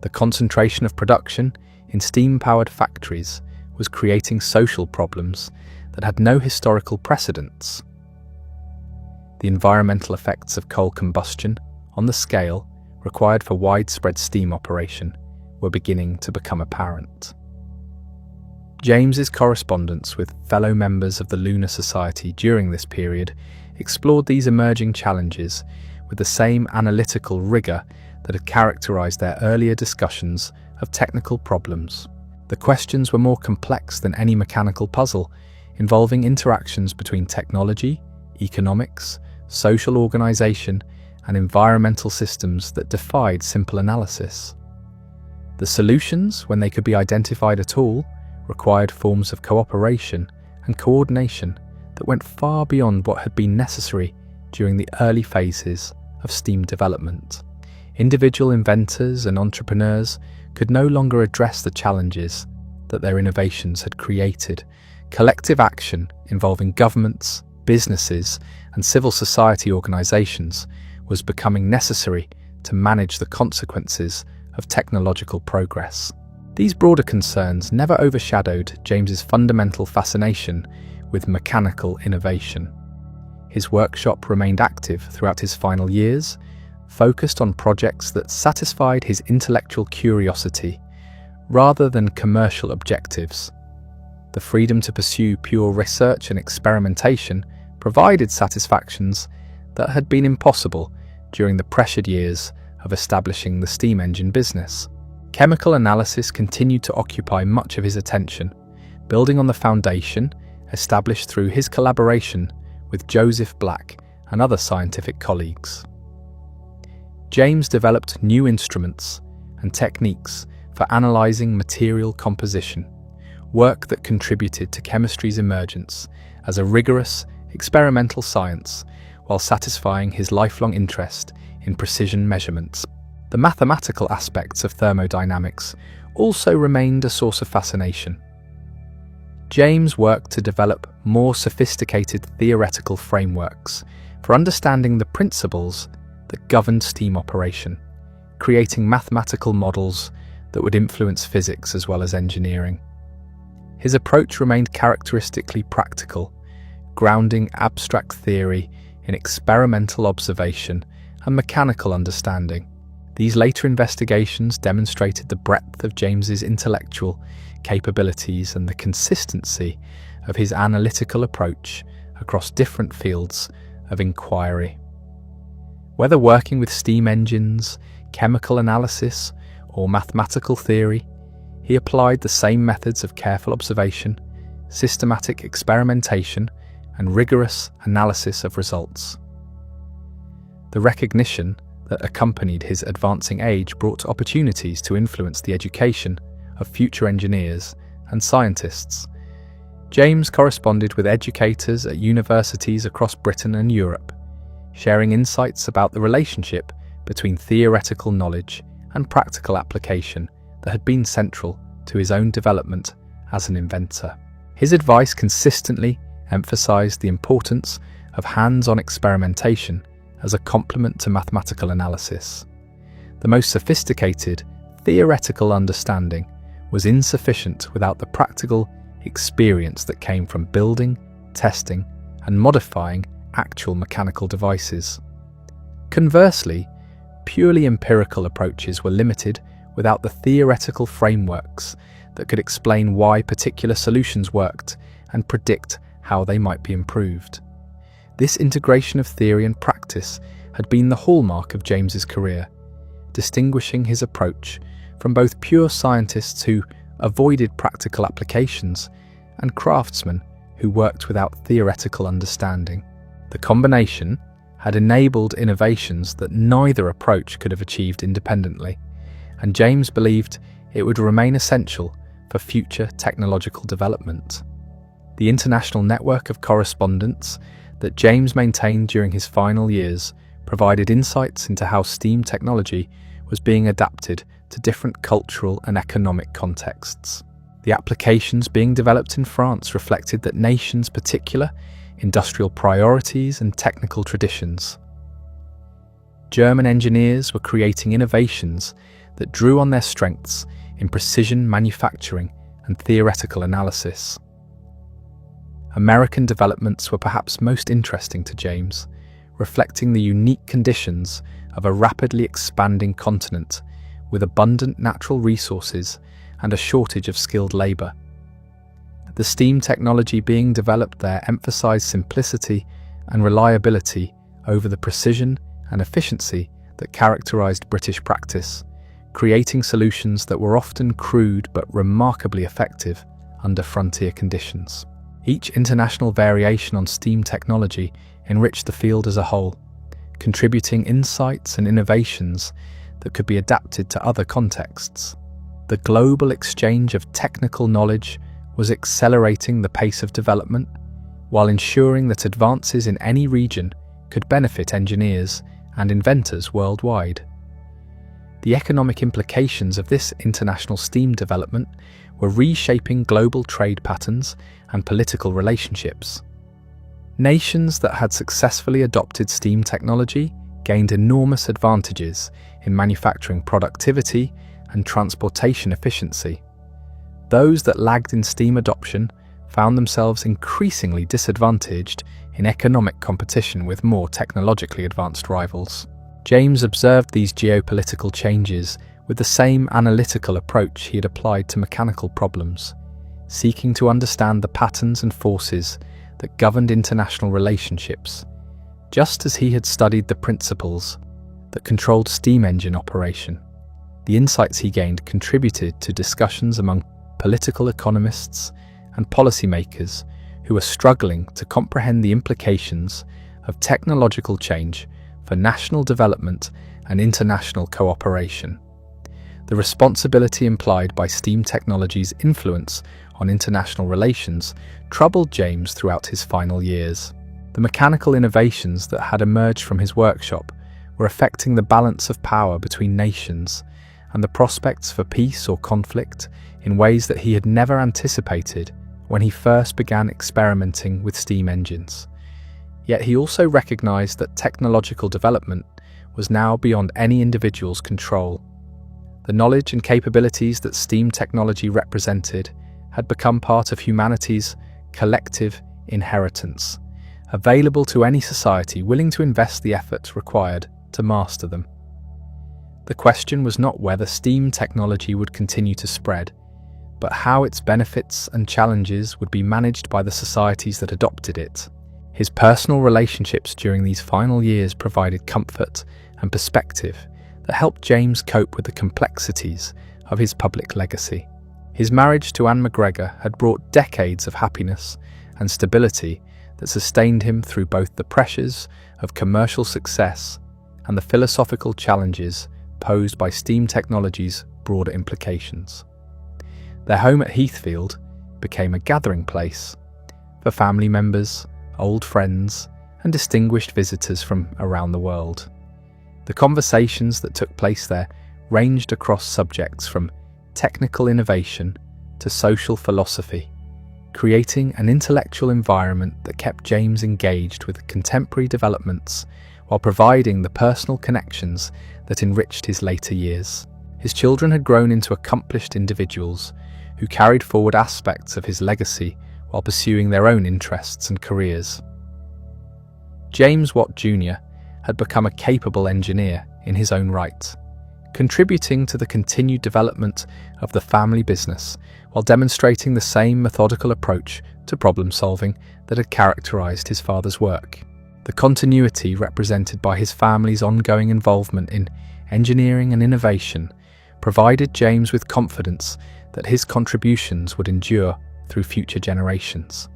The concentration of production in steam-powered factories was creating social problems that had no historical precedents. The environmental effects of coal combustion, on the scale required for widespread steam operation, were beginning to become apparent. James's correspondence with fellow members of the Lunar Society during this period explored these emerging challenges with the same analytical rigour that had characterised their earlier discussions of technical problems. The questions were more complex than any mechanical puzzle, involving interactions between technology, economics, social organisation, and environmental systems that defied simple analysis. The solutions, when they could be identified at all, required forms of cooperation and coordination that went far beyond what had been necessary during the early phases of steam development. Individual inventors and entrepreneurs could no longer address the challenges that their innovations had created. Collective action involving governments, businesses, and civil society organizations was becoming necessary to manage the consequences of technological progress. These broader concerns never overshadowed James's fundamental fascination with mechanical innovation. His workshop remained active throughout his final years, focused on projects that satisfied his intellectual curiosity rather than commercial objectives. The freedom to pursue pure research and experimentation provided satisfactions that had been impossible during the pressured years of establishing the steam engine business. Chemical analysis continued to occupy much of his attention, building on the foundation established through his collaboration with Joseph Black and other scientific colleagues. James developed new instruments and techniques for analyzing material composition, work that contributed to chemistry's emergence as a rigorous, experimental science while satisfying his lifelong interest in precision measurements. The mathematical aspects of thermodynamics also remained a source of fascination. James worked to develop more sophisticated theoretical frameworks for understanding the principles that governed steam operation, creating mathematical models that would influence physics as well as engineering. His approach remained characteristically practical, grounding abstract theory in experimental observation and mechanical understanding. These later investigations demonstrated the breadth of James's intellectual capabilities and the consistency of his analytical approach across different fields of inquiry. Whether working with steam engines, chemical analysis, or mathematical theory, he applied the same methods of careful observation, systematic experimentation, and rigorous analysis of results. The recognition that accompanied his advancing age brought opportunities to influence the education of future engineers and scientists. James corresponded with educators at universities across Britain and Europe, sharing insights about the relationship between theoretical knowledge and practical application that had been central to his own development as an inventor. His advice consistently emphasized the importance of hands-on experimentation as a complement to mathematical analysis. The most sophisticated theoretical understanding was insufficient without the practical experience that came from building, testing, and modifying actual mechanical devices. Conversely, purely empirical approaches were limited without the theoretical frameworks that could explain why particular solutions worked and predict how they might be improved. This integration of theory and practice had been the hallmark of James's career, distinguishing his approach from both pure scientists who avoided practical applications and craftsmen who worked without theoretical understanding. The combination had enabled innovations that neither approach could have achieved independently, and James believed it would remain essential for future technological development. The international network of correspondence that James maintained during his final years provided insights into how steam technology was being adapted to different cultural and economic contexts. The applications being developed in France reflected that nation's particular industrial priorities and technical traditions. German engineers were creating innovations that drew on their strengths in precision manufacturing and theoretical analysis. American developments were perhaps most interesting to James, reflecting the unique conditions of a rapidly expanding continent with abundant natural resources and a shortage of skilled labour. The steam technology being developed there emphasised simplicity and reliability over the precision and efficiency that characterised British practice, creating solutions that were often crude but remarkably effective under frontier conditions. Each international variation on steam technology enriched the field as a whole, contributing insights and innovations that could be adapted to other contexts. The global exchange of technical knowledge was accelerating the pace of development, while ensuring that advances in any region could benefit engineers and inventors worldwide. The economic implications of this international STEAM development were reshaping global trade patterns and political relationships. Nations that had successfully adopted STEAM technology gained enormous advantages in manufacturing productivity and transportation efficiency. Those that lagged in STEAM adoption found themselves increasingly disadvantaged in economic competition with more technologically advanced rivals. James observed these geopolitical changes with the same analytical approach he had applied to mechanical problems, seeking to understand the patterns and forces that governed international relationships, just as he had studied the principles that controlled steam engine operation. The insights he gained contributed to discussions among political economists and policymakers who were struggling to comprehend the implications of technological change for national development and international cooperation. The responsibility implied by STEAM technology's influence on international relations troubled James throughout his final years. The mechanical innovations that had emerged from his workshop were affecting the balance of power between nations and the prospects for peace or conflict in ways that he had never anticipated when he first began experimenting with steam engines. Yet he also recognized that technological development was now beyond any individual's control. The knowledge and capabilities that steam technology represented had become part of humanity's collective inheritance, available to any society willing to invest the effort required to master them. The question was not whether steam technology would continue to spread, but how its benefits and challenges would be managed by the societies that adopted it. His personal relationships during these final years provided comfort and perspective that helped James cope with the complexities of his public legacy. His marriage to Anne McGregor had brought decades of happiness and stability that sustained him through both the pressures of commercial success and the philosophical challenges posed by steam technology's broader implications. Their home at Heathfield became a gathering place for family members, old friends, and distinguished visitors from around the world. The conversations that took place there ranged across subjects from technical innovation to social philosophy, creating an intellectual environment that kept James engaged with contemporary developments while providing the personal connections that enriched his later years. His children had grown into accomplished individuals who carried forward aspects of his legacy while pursuing their own interests and careers. James Watt Jr. had become a capable engineer in his own right, contributing to the continued development of the family business while demonstrating the same methodical approach to problem-solving that had characterized his father's work. The continuity represented by his family's ongoing involvement in engineering and innovation provided James with confidence that his contributions would endure through future generations.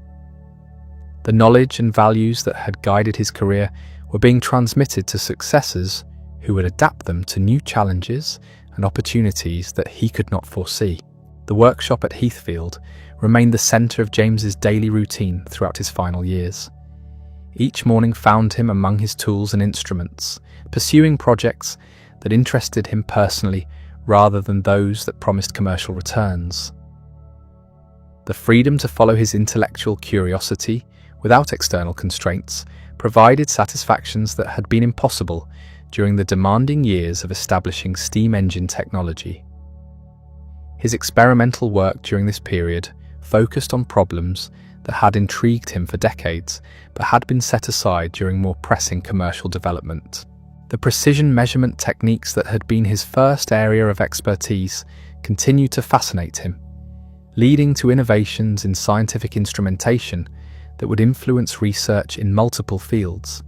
The knowledge and values that had guided his career were being transmitted to successors who would adapt them to new challenges and opportunities that he could not foresee. The workshop at Heathfield remained the centre of James's daily routine throughout his final years. Each morning found him among his tools and instruments, pursuing projects that interested him personally rather than those that promised commercial returns. The freedom to follow his intellectual curiosity without external constraints provided satisfactions that had been impossible during the demanding years of establishing steam engine technology. His experimental work during this period focused on problems that had intrigued him for decades but had been set aside during more pressing commercial development. The precision measurement techniques that had been his first area of expertise continued to fascinate him, leading to innovations in scientific instrumentation that would influence research in multiple fields.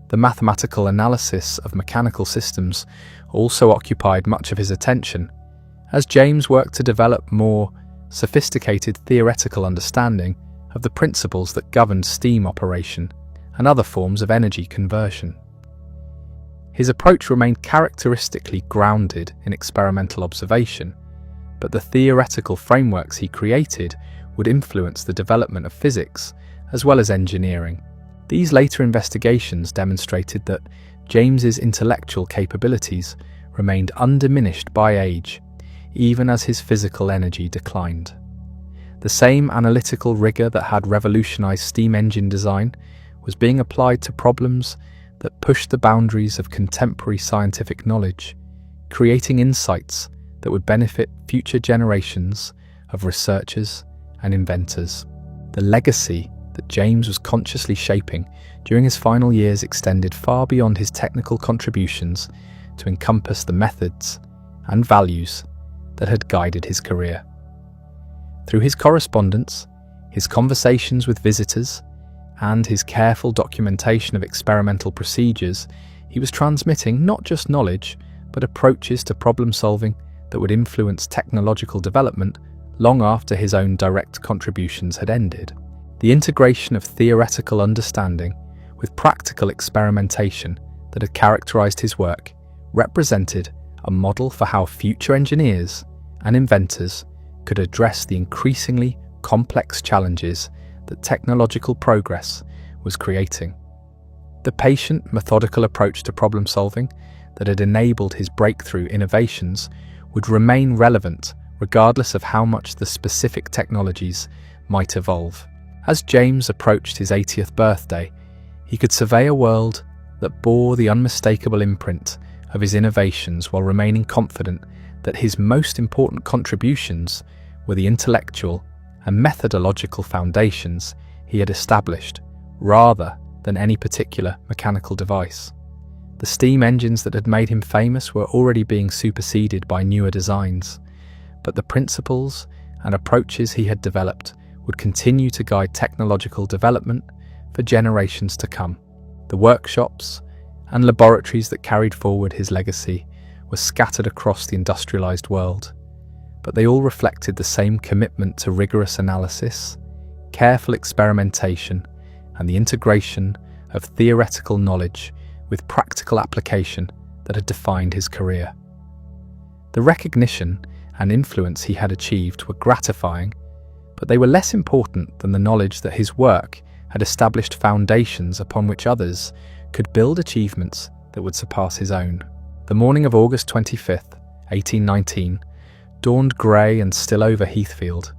The mathematical analysis of mechanical systems also occupied much of his attention, as James worked to develop more sophisticated theoretical understanding of the principles that governed steam operation and other forms of energy conversion. His approach remained characteristically grounded in experimental observation, but the theoretical frameworks he created would influence the development of physics as well as engineering. These later investigations demonstrated that James's intellectual capabilities remained undiminished by age, even as his physical energy declined. The same analytical rigor that had revolutionized steam engine design was being applied to problems that pushed the boundaries of contemporary scientific knowledge, creating insights that would benefit future generations of researchers and inventors. The legacy that James was consciously shaping during his final years extended far beyond his technical contributions to encompass the methods and values that had guided his career. Through his correspondence, his conversations with visitors, and his careful documentation of experimental procedures, he was transmitting not just knowledge, but approaches to problem-solving that would influence technological development long after his own direct contributions had ended. The integration of theoretical understanding with practical experimentation that had characterized his work represented a model for how future engineers and inventors could address the increasingly complex challenges that technological progress was creating. The patient, methodical approach to problem solving that had enabled his breakthrough innovations would remain relevant regardless of how much the specific technologies might evolve. As James approached his 80th birthday, he could survey a world that bore the unmistakable imprint of his innovations while remaining confident that his most important contributions were the intellectual and methodological foundations he had established, rather than any particular mechanical device. The steam engines that had made him famous were already being superseded by newer designs, but the principles and approaches he had developed would continue to guide technological development for generations to come. The workshops and laboratories that carried forward his legacy were scattered across the industrialized world, but they all reflected the same commitment to rigorous analysis, careful experimentation, and the integration of theoretical knowledge with practical application that had defined his career. The recognition and influence he had achieved were gratifying, but they were less important than the knowledge that his work had established foundations upon which others could build achievements that would surpass his own. The morning of August 25th, 1819, dawned grey and still over Heathfield.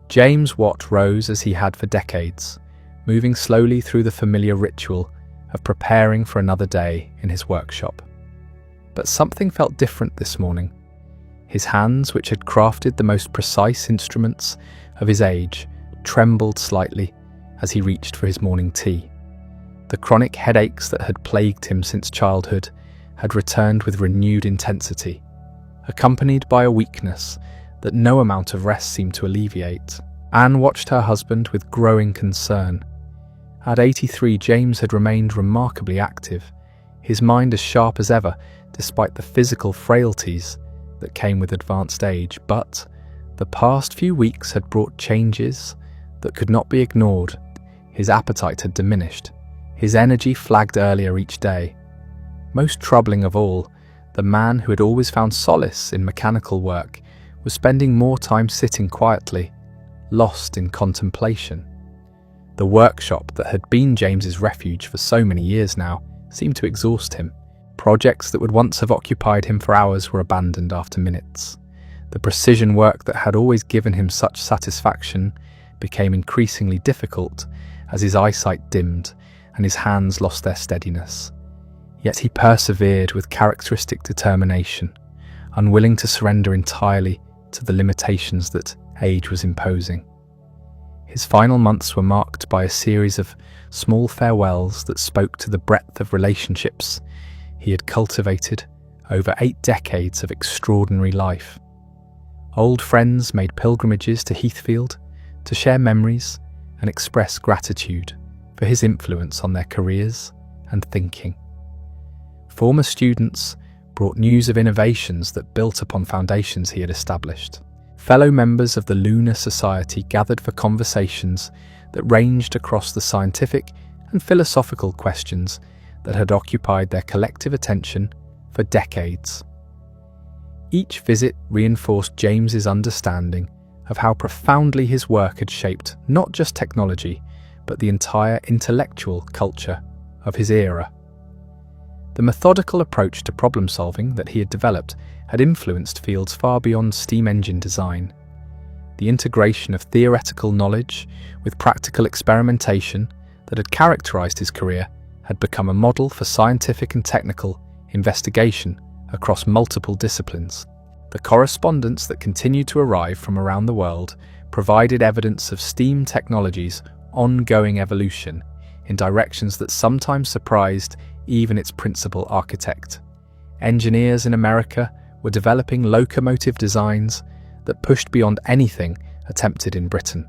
James Watt rose as he had for decades, moving slowly through the familiar ritual of preparing for another day in his workshop. But something felt different this morning. His hands, which had crafted the most precise instruments of his age, trembled slightly as he reached for his morning tea. The chronic headaches that had plagued him since childhood had returned with renewed intensity, accompanied by a weakness that no amount of rest seemed to alleviate. Anne watched her husband with growing concern. At 83, James had remained remarkably active, his mind as sharp as ever, despite the physical frailties that came with advanced age. But the past few weeks had brought changes that could not be ignored. His appetite had diminished. His energy flagged earlier each day. Most troubling of all, the man who had always found solace in mechanical work was spending more time sitting quietly, lost in contemplation. The workshop that had been James's refuge for so many years now seemed to exhaust him. Projects that would once have occupied him for hours were abandoned after minutes. The precision work that had always given him such satisfaction became increasingly difficult as his eyesight dimmed and his hands lost their steadiness. Yet he persevered with characteristic determination, unwilling to surrender entirely to the limitations that age was imposing. His final months were marked by a series of small farewells that spoke to the breadth of relationships he had cultivated over 8 decades of extraordinary life. Old friends made pilgrimages to Heathfield to share memories and express gratitude for his influence on their careers and thinking. Former students brought news of innovations that built upon foundations he had established. Fellow members of the Lunar Society gathered for conversations that ranged across the scientific and philosophical questions that had occupied their collective attention for decades. Each visit reinforced James's understanding of how profoundly his work had shaped not just technology, but the entire intellectual culture of his era. The methodical approach to problem solving that he had developed had influenced fields far beyond steam engine design. The integration of theoretical knowledge with practical experimentation that had characterized his career had become a model for scientific and technical investigation across multiple disciplines. The correspondence that continued to arrive from around the world provided evidence of steam technology's ongoing evolution in directions that sometimes surprised even its principal architect. Engineers in America were developing locomotive designs that pushed beyond anything attempted in Britain.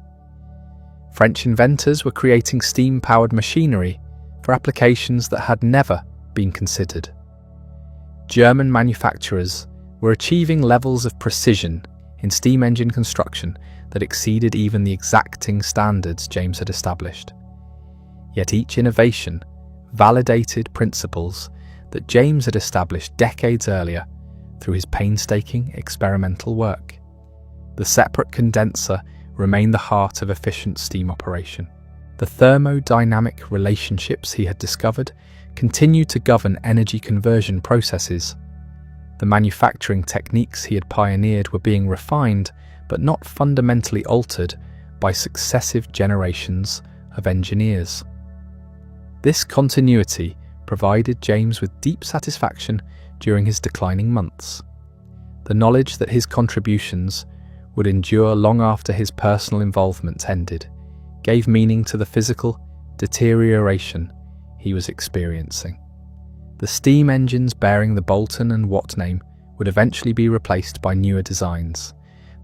French inventors were creating steam-powered machinery for applications that had never been considered. German manufacturers were achieving levels of precision in steam engine construction that exceeded even the exacting standards James had established. Yet each innovation validated principles that James had established decades earlier through his painstaking experimental work. The separate condenser remained the heart of efficient steam operation. The thermodynamic relationships he had discovered continued to govern energy conversion processes. The manufacturing techniques he had pioneered were being refined, but not fundamentally altered by successive generations of engineers. This continuity provided James with deep satisfaction during his declining months. The knowledge that his contributions would endure long after his personal involvement ended gave meaning to the physical deterioration he was experiencing. The steam engines bearing the Boulton and Watt name would eventually be replaced by newer designs,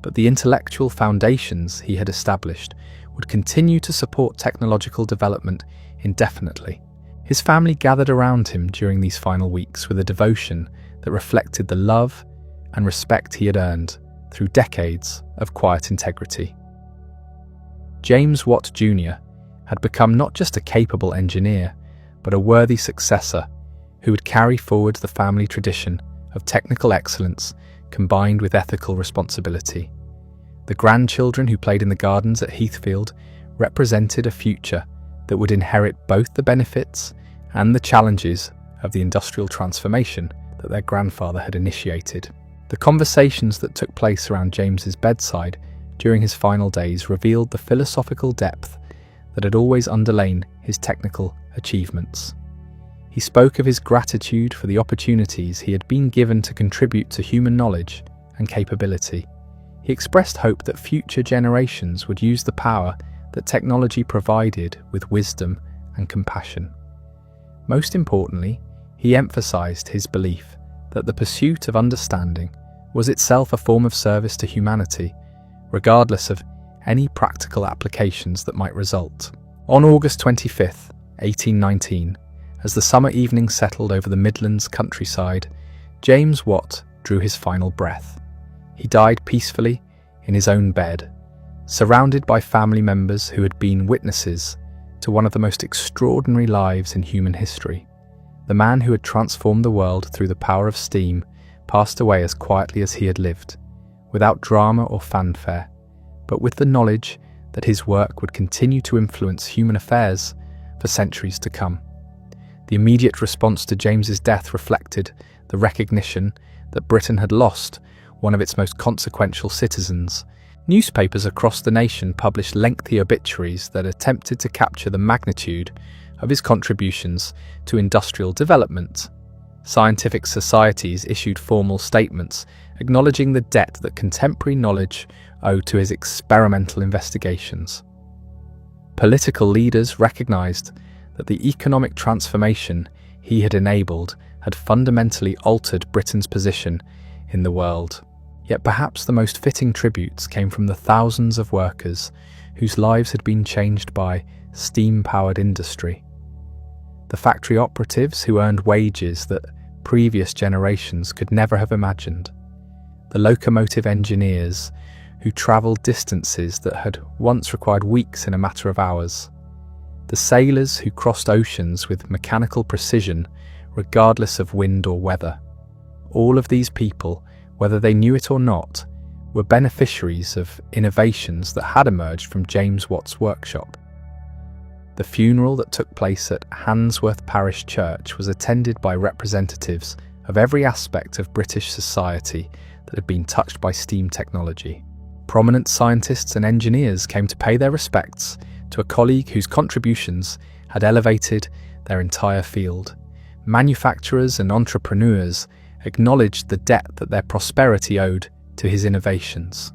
but the intellectual foundations he had established would continue to support technological development indefinitely. His family gathered around him during these final weeks with a devotion that reflected the love and respect he had earned through decades of quiet integrity. James Watt Jr. had become not just a capable engineer, but a worthy successor who would carry forward the family tradition of technical excellence combined with ethical responsibility. The grandchildren who played in the gardens at Heathfield represented a future that would inherit both the benefits and the challenges of the industrial transformation that their grandfather had initiated. The conversations that took place around James's bedside during his final days revealed the philosophical depth that had always underlain his technical achievements. He spoke of his gratitude for the opportunities he had been given to contribute to human knowledge and capability. He expressed hope that future generations would use the power that technology provided with wisdom and compassion. Most importantly, he emphasized his belief that the pursuit of understanding was itself a form of service to humanity, regardless of any practical applications that might result. On August 25th, 1819, as the summer evening settled over the Midlands countryside, James Watt drew his final breath. He died peacefully in his own bed, surrounded by family members who had been witnesses to one of the most extraordinary lives in human history. The man who had transformed the world through the power of steam passed away as quietly as he had lived, without drama or fanfare, but with the knowledge that his work would continue to influence human affairs for centuries to come. The immediate response to James's death reflected the recognition that Britain had lost one of its most consequential citizens. Newspapers across the nation published lengthy obituaries that attempted to capture the magnitude of his contributions to industrial development. Scientific societies issued formal statements acknowledging the debt that contemporary knowledge owed to his experimental investigations. Political leaders recognized that the economic transformation he had enabled had fundamentally altered Britain's position in the world. Yet perhaps the most fitting tributes came from the thousands of workers whose lives had been changed by steam-powered industry. The factory operatives who earned wages that previous generations could never have imagined. The locomotive engineers who travelled distances that had once required weeks in a matter of hours. The sailors who crossed oceans with mechanical precision regardless of wind or weather. All of these people, whether they knew it or not, were beneficiaries of innovations that had emerged from James Watt's workshop. The funeral that took place at Handsworth Parish Church was attended by representatives of every aspect of British society that had been touched by steam technology. Prominent scientists and engineers came to pay their respects to a colleague whose contributions had elevated their entire field. Manufacturers and entrepreneurs acknowledged the debt that their prosperity owed to his innovations.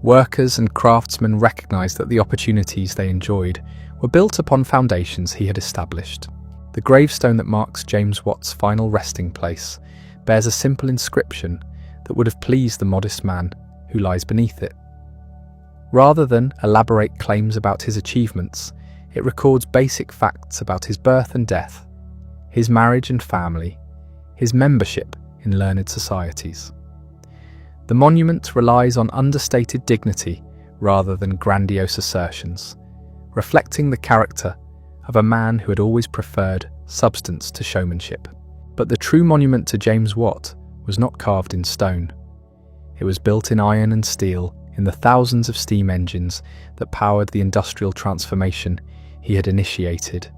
Workers and craftsmen recognized that the opportunities they enjoyed were built upon foundations he had established. The gravestone that marks James Watt's final resting place bears a simple inscription that would have pleased the modest man who lies beneath it. Rather than elaborate claims about his achievements, it records basic facts about his birth and death, his marriage and family, his membership in learned societies. The monument relies on understated dignity rather than grandiose assertions, reflecting the character of a man who had always preferred substance to showmanship. But the true monument to James Watt was not carved in stone. It was built in iron and steel in the thousands of steam engines that powered the industrial transformation he had initiated.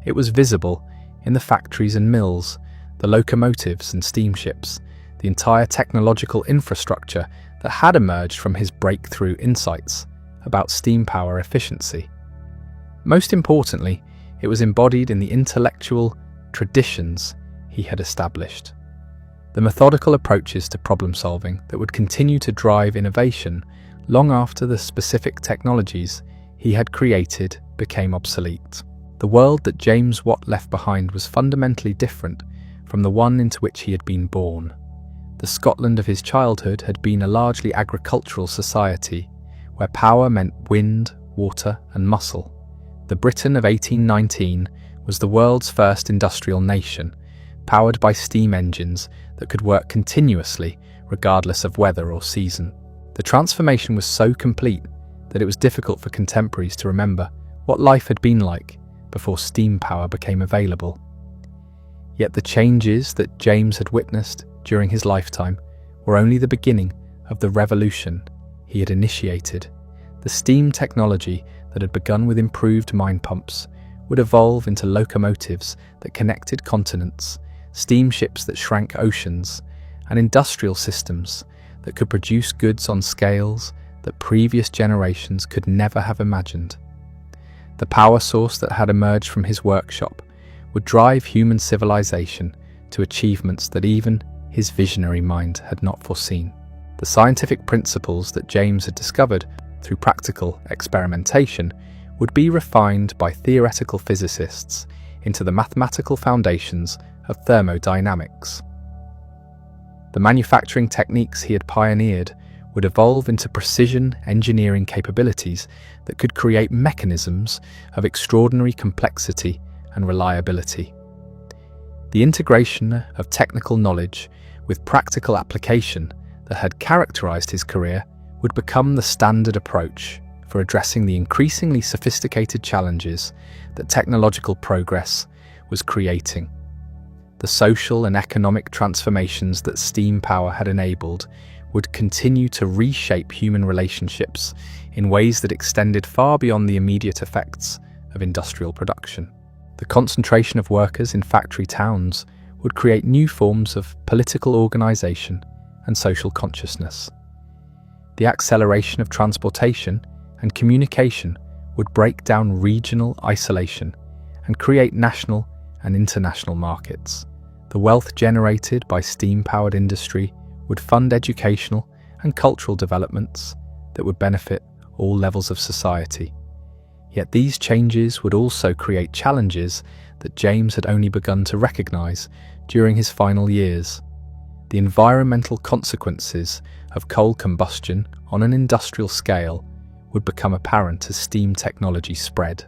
It was visible in the factories and mills, the locomotives and steamships, the entire technological infrastructure that had emerged from his breakthrough insights about steam power efficiency. Most importantly, it was embodied in the intellectual traditions he had established. The methodical approaches to problem solving that would continue to drive innovation long after the specific technologies he had created became obsolete. The world that James Watt left behind was fundamentally different from the one into which he had been born. The Scotland of his childhood had been a largely agricultural society, where power meant wind, water, and muscle. The Britain of 1819 was the world's first industrial nation, powered by steam engines that could work continuously regardless of weather or season. The transformation was so complete that it was difficult for contemporaries to remember what life had been like before steam power became available. Yet the changes that James had witnessed during his lifetime were only the beginning of the revolution he had initiated. The steam technology that had begun with improved mine pumps would evolve into locomotives that connected continents, steamships that shrank oceans, and industrial systems that could produce goods on scales that previous generations could never have imagined. The power source that had emerged from his workshop would drive human civilization to achievements that even his visionary mind had not foreseen. The scientific principles that James had discovered through practical experimentation would be refined by theoretical physicists into the mathematical foundations of thermodynamics. The manufacturing techniques he had pioneered would evolve into precision engineering capabilities that could create mechanisms of extraordinary complexity and reliability. The integration of technical knowledge with practical application that had characterized his career would become the standard approach for addressing the increasingly sophisticated challenges that technological progress was creating. The social and economic transformations that steam power had enabled would continue to reshape human relationships in ways that extended far beyond the immediate effects of industrial production. The concentration of workers in factory towns would create new forms of political organization and social consciousness. The acceleration of transportation and communication would break down regional isolation and create national and international markets. The wealth generated by steam-powered industry would fund educational and cultural developments that would benefit all levels of society. Yet these changes would also create challenges that James had only begun to recognize during his final years. The environmental consequences of coal combustion on an industrial scale would become apparent as steam technology spread.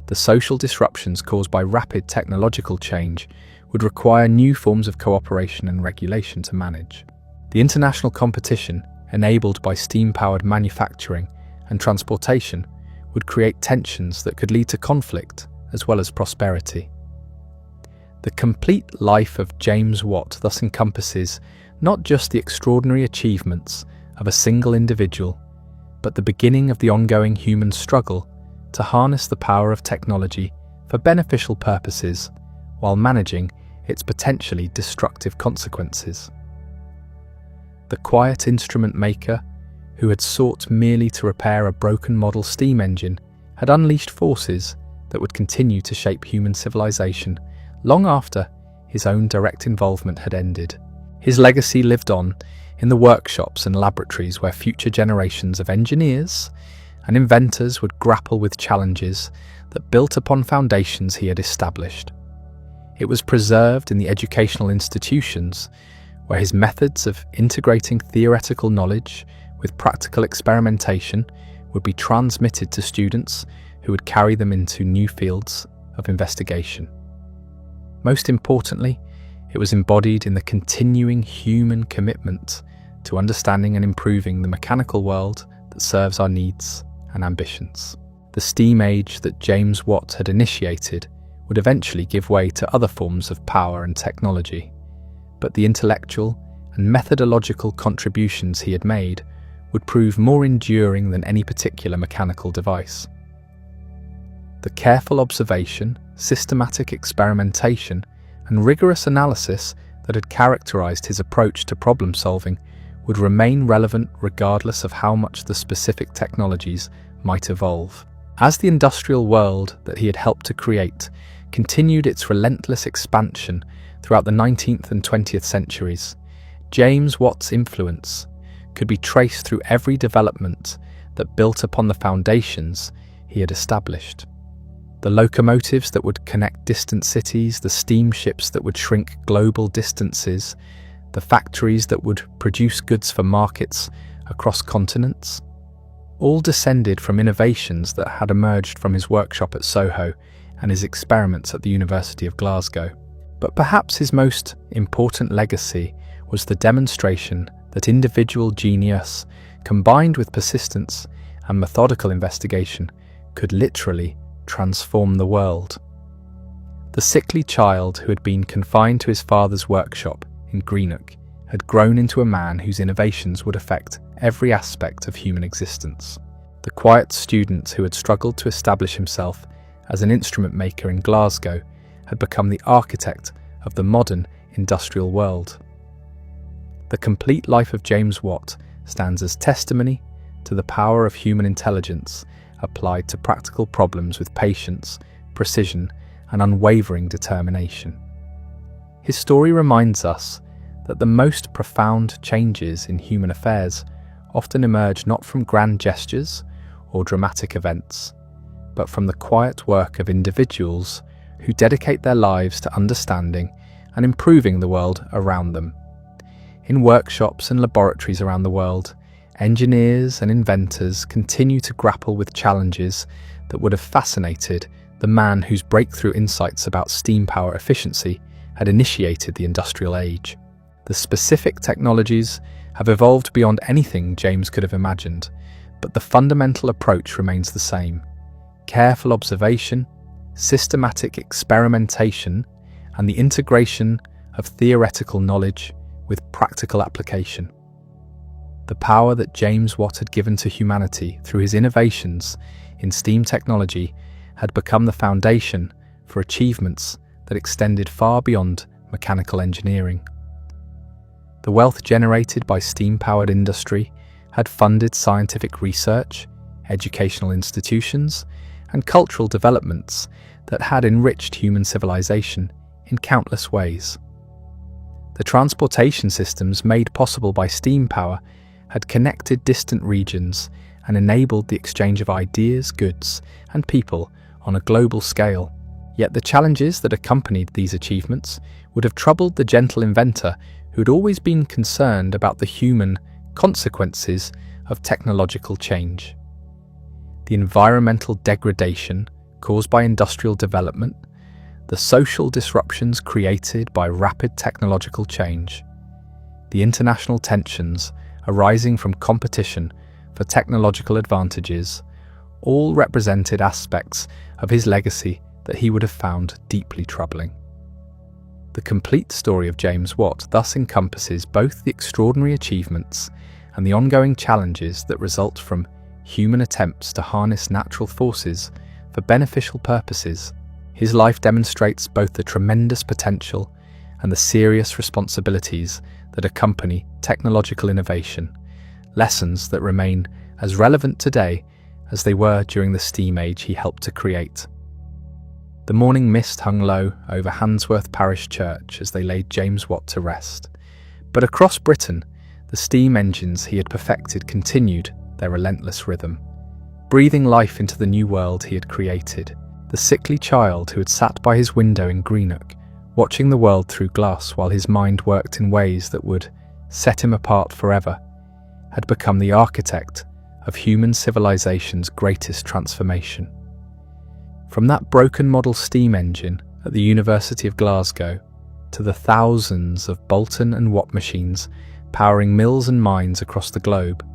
The social disruptions caused by rapid technological change would require new forms of cooperation and regulation to manage. The international competition enabled by steam-powered manufacturing and transportation would create tensions that could lead to conflict as well as prosperity. The complete life of James Watt thus encompasses not just the extraordinary achievements of a single individual, but the beginning of the ongoing human struggle to harness the power of technology for beneficial purposes while managing its potentially destructive consequences. The quiet instrument maker, who had sought merely to repair a broken model steam engine, had unleashed forces that would continue to shape human civilization long after his own direct involvement had ended. His legacy lived on in the workshops and laboratories where future generations of engineers and inventors would grapple with challenges that built upon foundations he had established. It was preserved in the educational institutions where his methods of integrating theoretical knowledge with practical experimentation would be transmitted to students who would carry them into new fields of investigation. Most importantly, it was embodied in the continuing human commitment to understanding and improving the mechanical world that serves our needs and ambitions. The steam age that James Watt had initiated would eventually give way to other forms of power and technology, but the intellectual and methodological contributions he had made would prove more enduring than any particular mechanical device. The careful observation, systematic experimentation, and rigorous analysis that had characterized his approach to problem solving would remain relevant regardless of how much the specific technologies might evolve. As the industrial world that he had helped to create continued its relentless expansion throughout the 19th and 20th centuries, James Watt's influence could be traced through every development that built upon the foundations he had established. The locomotives that would connect distant cities, the steamships that would shrink global distances, the factories that would produce goods for markets across continents, all descended from innovations that had emerged from his workshop at Soho and his experiments at the University of Glasgow. But perhaps his most important legacy was the demonstration that individual genius, combined with persistence and methodical investigation, could literally transform the world. The sickly child who had been confined to his father's workshop in Greenock had grown into a man whose innovations would affect every aspect of human existence. The quiet student who had struggled to establish himself as an instrument maker in Glasgow had become the architect of the modern industrial world. The complete life of James Watt stands as testimony to the power of human intelligence applied to practical problems with patience, precision, and unwavering determination. His story reminds us that the most profound changes in human affairs often emerge not from grand gestures or dramatic events, but from the quiet work of individuals who dedicate their lives to understanding and improving the world around them. In workshops and laboratories around the world, engineers and inventors continue to grapple with challenges that would have fascinated the man whose breakthrough insights about steam power efficiency had initiated the industrial age. The specific technologies have evolved beyond anything James could have imagined, but the fundamental approach remains the same: careful observation, systematic experimentation, and the integration of theoretical knowledge with practical application. The power that James Watt had given to humanity through his innovations in steam technology had become the foundation for achievements that extended far beyond mechanical engineering. The wealth generated by steam-powered industry had funded scientific research, educational institutions, and cultural developments that had enriched human civilization in countless ways. The transportation systems made possible by steam power had connected distant regions and enabled the exchange of ideas, goods, and people on a global scale. Yet the challenges that accompanied these achievements would have troubled the gentle inventor who had always been concerned about the human consequences of technological change. The environmental degradation caused by industrial development, the social disruptions created by rapid technological change, the international tensions arising from competition for technological advantages, all represented aspects of his legacy that he would have found deeply troubling. The complete story of James Watt thus encompasses both the extraordinary achievements and the ongoing challenges that result from human attempts to harness natural forces for beneficial purposes, his life demonstrates both the tremendous potential and the serious responsibilities that accompany technological innovation, lessons that remain as relevant today as they were during the steam age he helped to create. The morning mist hung low over Handsworth Parish Church as they laid James Watt to rest. But across Britain, the steam engines he had perfected continued their relentless rhythm, breathing life into the new world he had created. The sickly child who had sat by his window in Greenock, watching the world through glass while his mind worked in ways that would set him apart forever, had become the architect of human civilization's greatest transformation. From that broken model steam engine at the University of Glasgow to the thousands of Boulton and Watt machines powering mills and mines across the globe,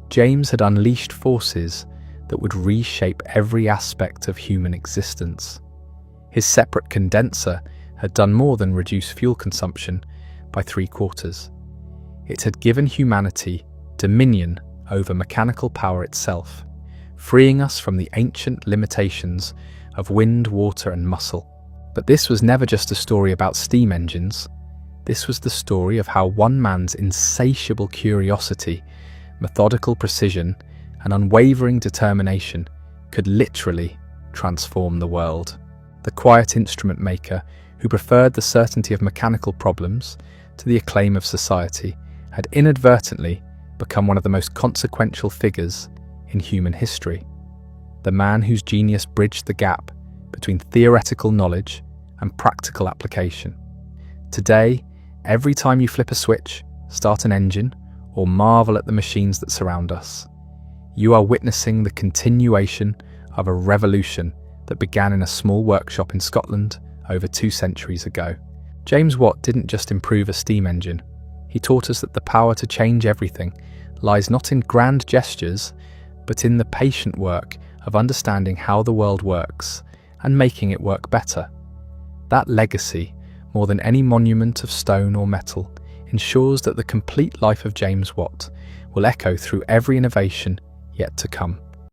James had unleashed forces that would reshape every aspect of human existence. His separate condenser had done more than reduce fuel consumption by 3/4. It had given humanity dominion over mechanical power itself, freeing us from the ancient limitations of wind, water, and muscle. But this was never just a story about steam engines. This was the story of how one man's insatiable curiosity, methodical precision, and unwavering determination could literally transform the world. The quiet instrument maker who preferred the certainty of mechanical problems to the acclaim of society had inadvertently become one of the most consequential figures in human history. The man whose genius bridged the gap between theoretical knowledge and practical application. Today, every time you flip a switch, start an engine, or marvel at the machines that surround us, you are witnessing the continuation of a revolution that began in a small workshop in Scotland over 2 centuries ago. James Watt didn't just improve a steam engine. He taught us that the power to change everything lies not in grand gestures, but in the patient work of understanding how the world works and making it work better. That legacy, more than any monument of stone or metal, ensures that the complete life of James Watt will echo through every innovation yet to come.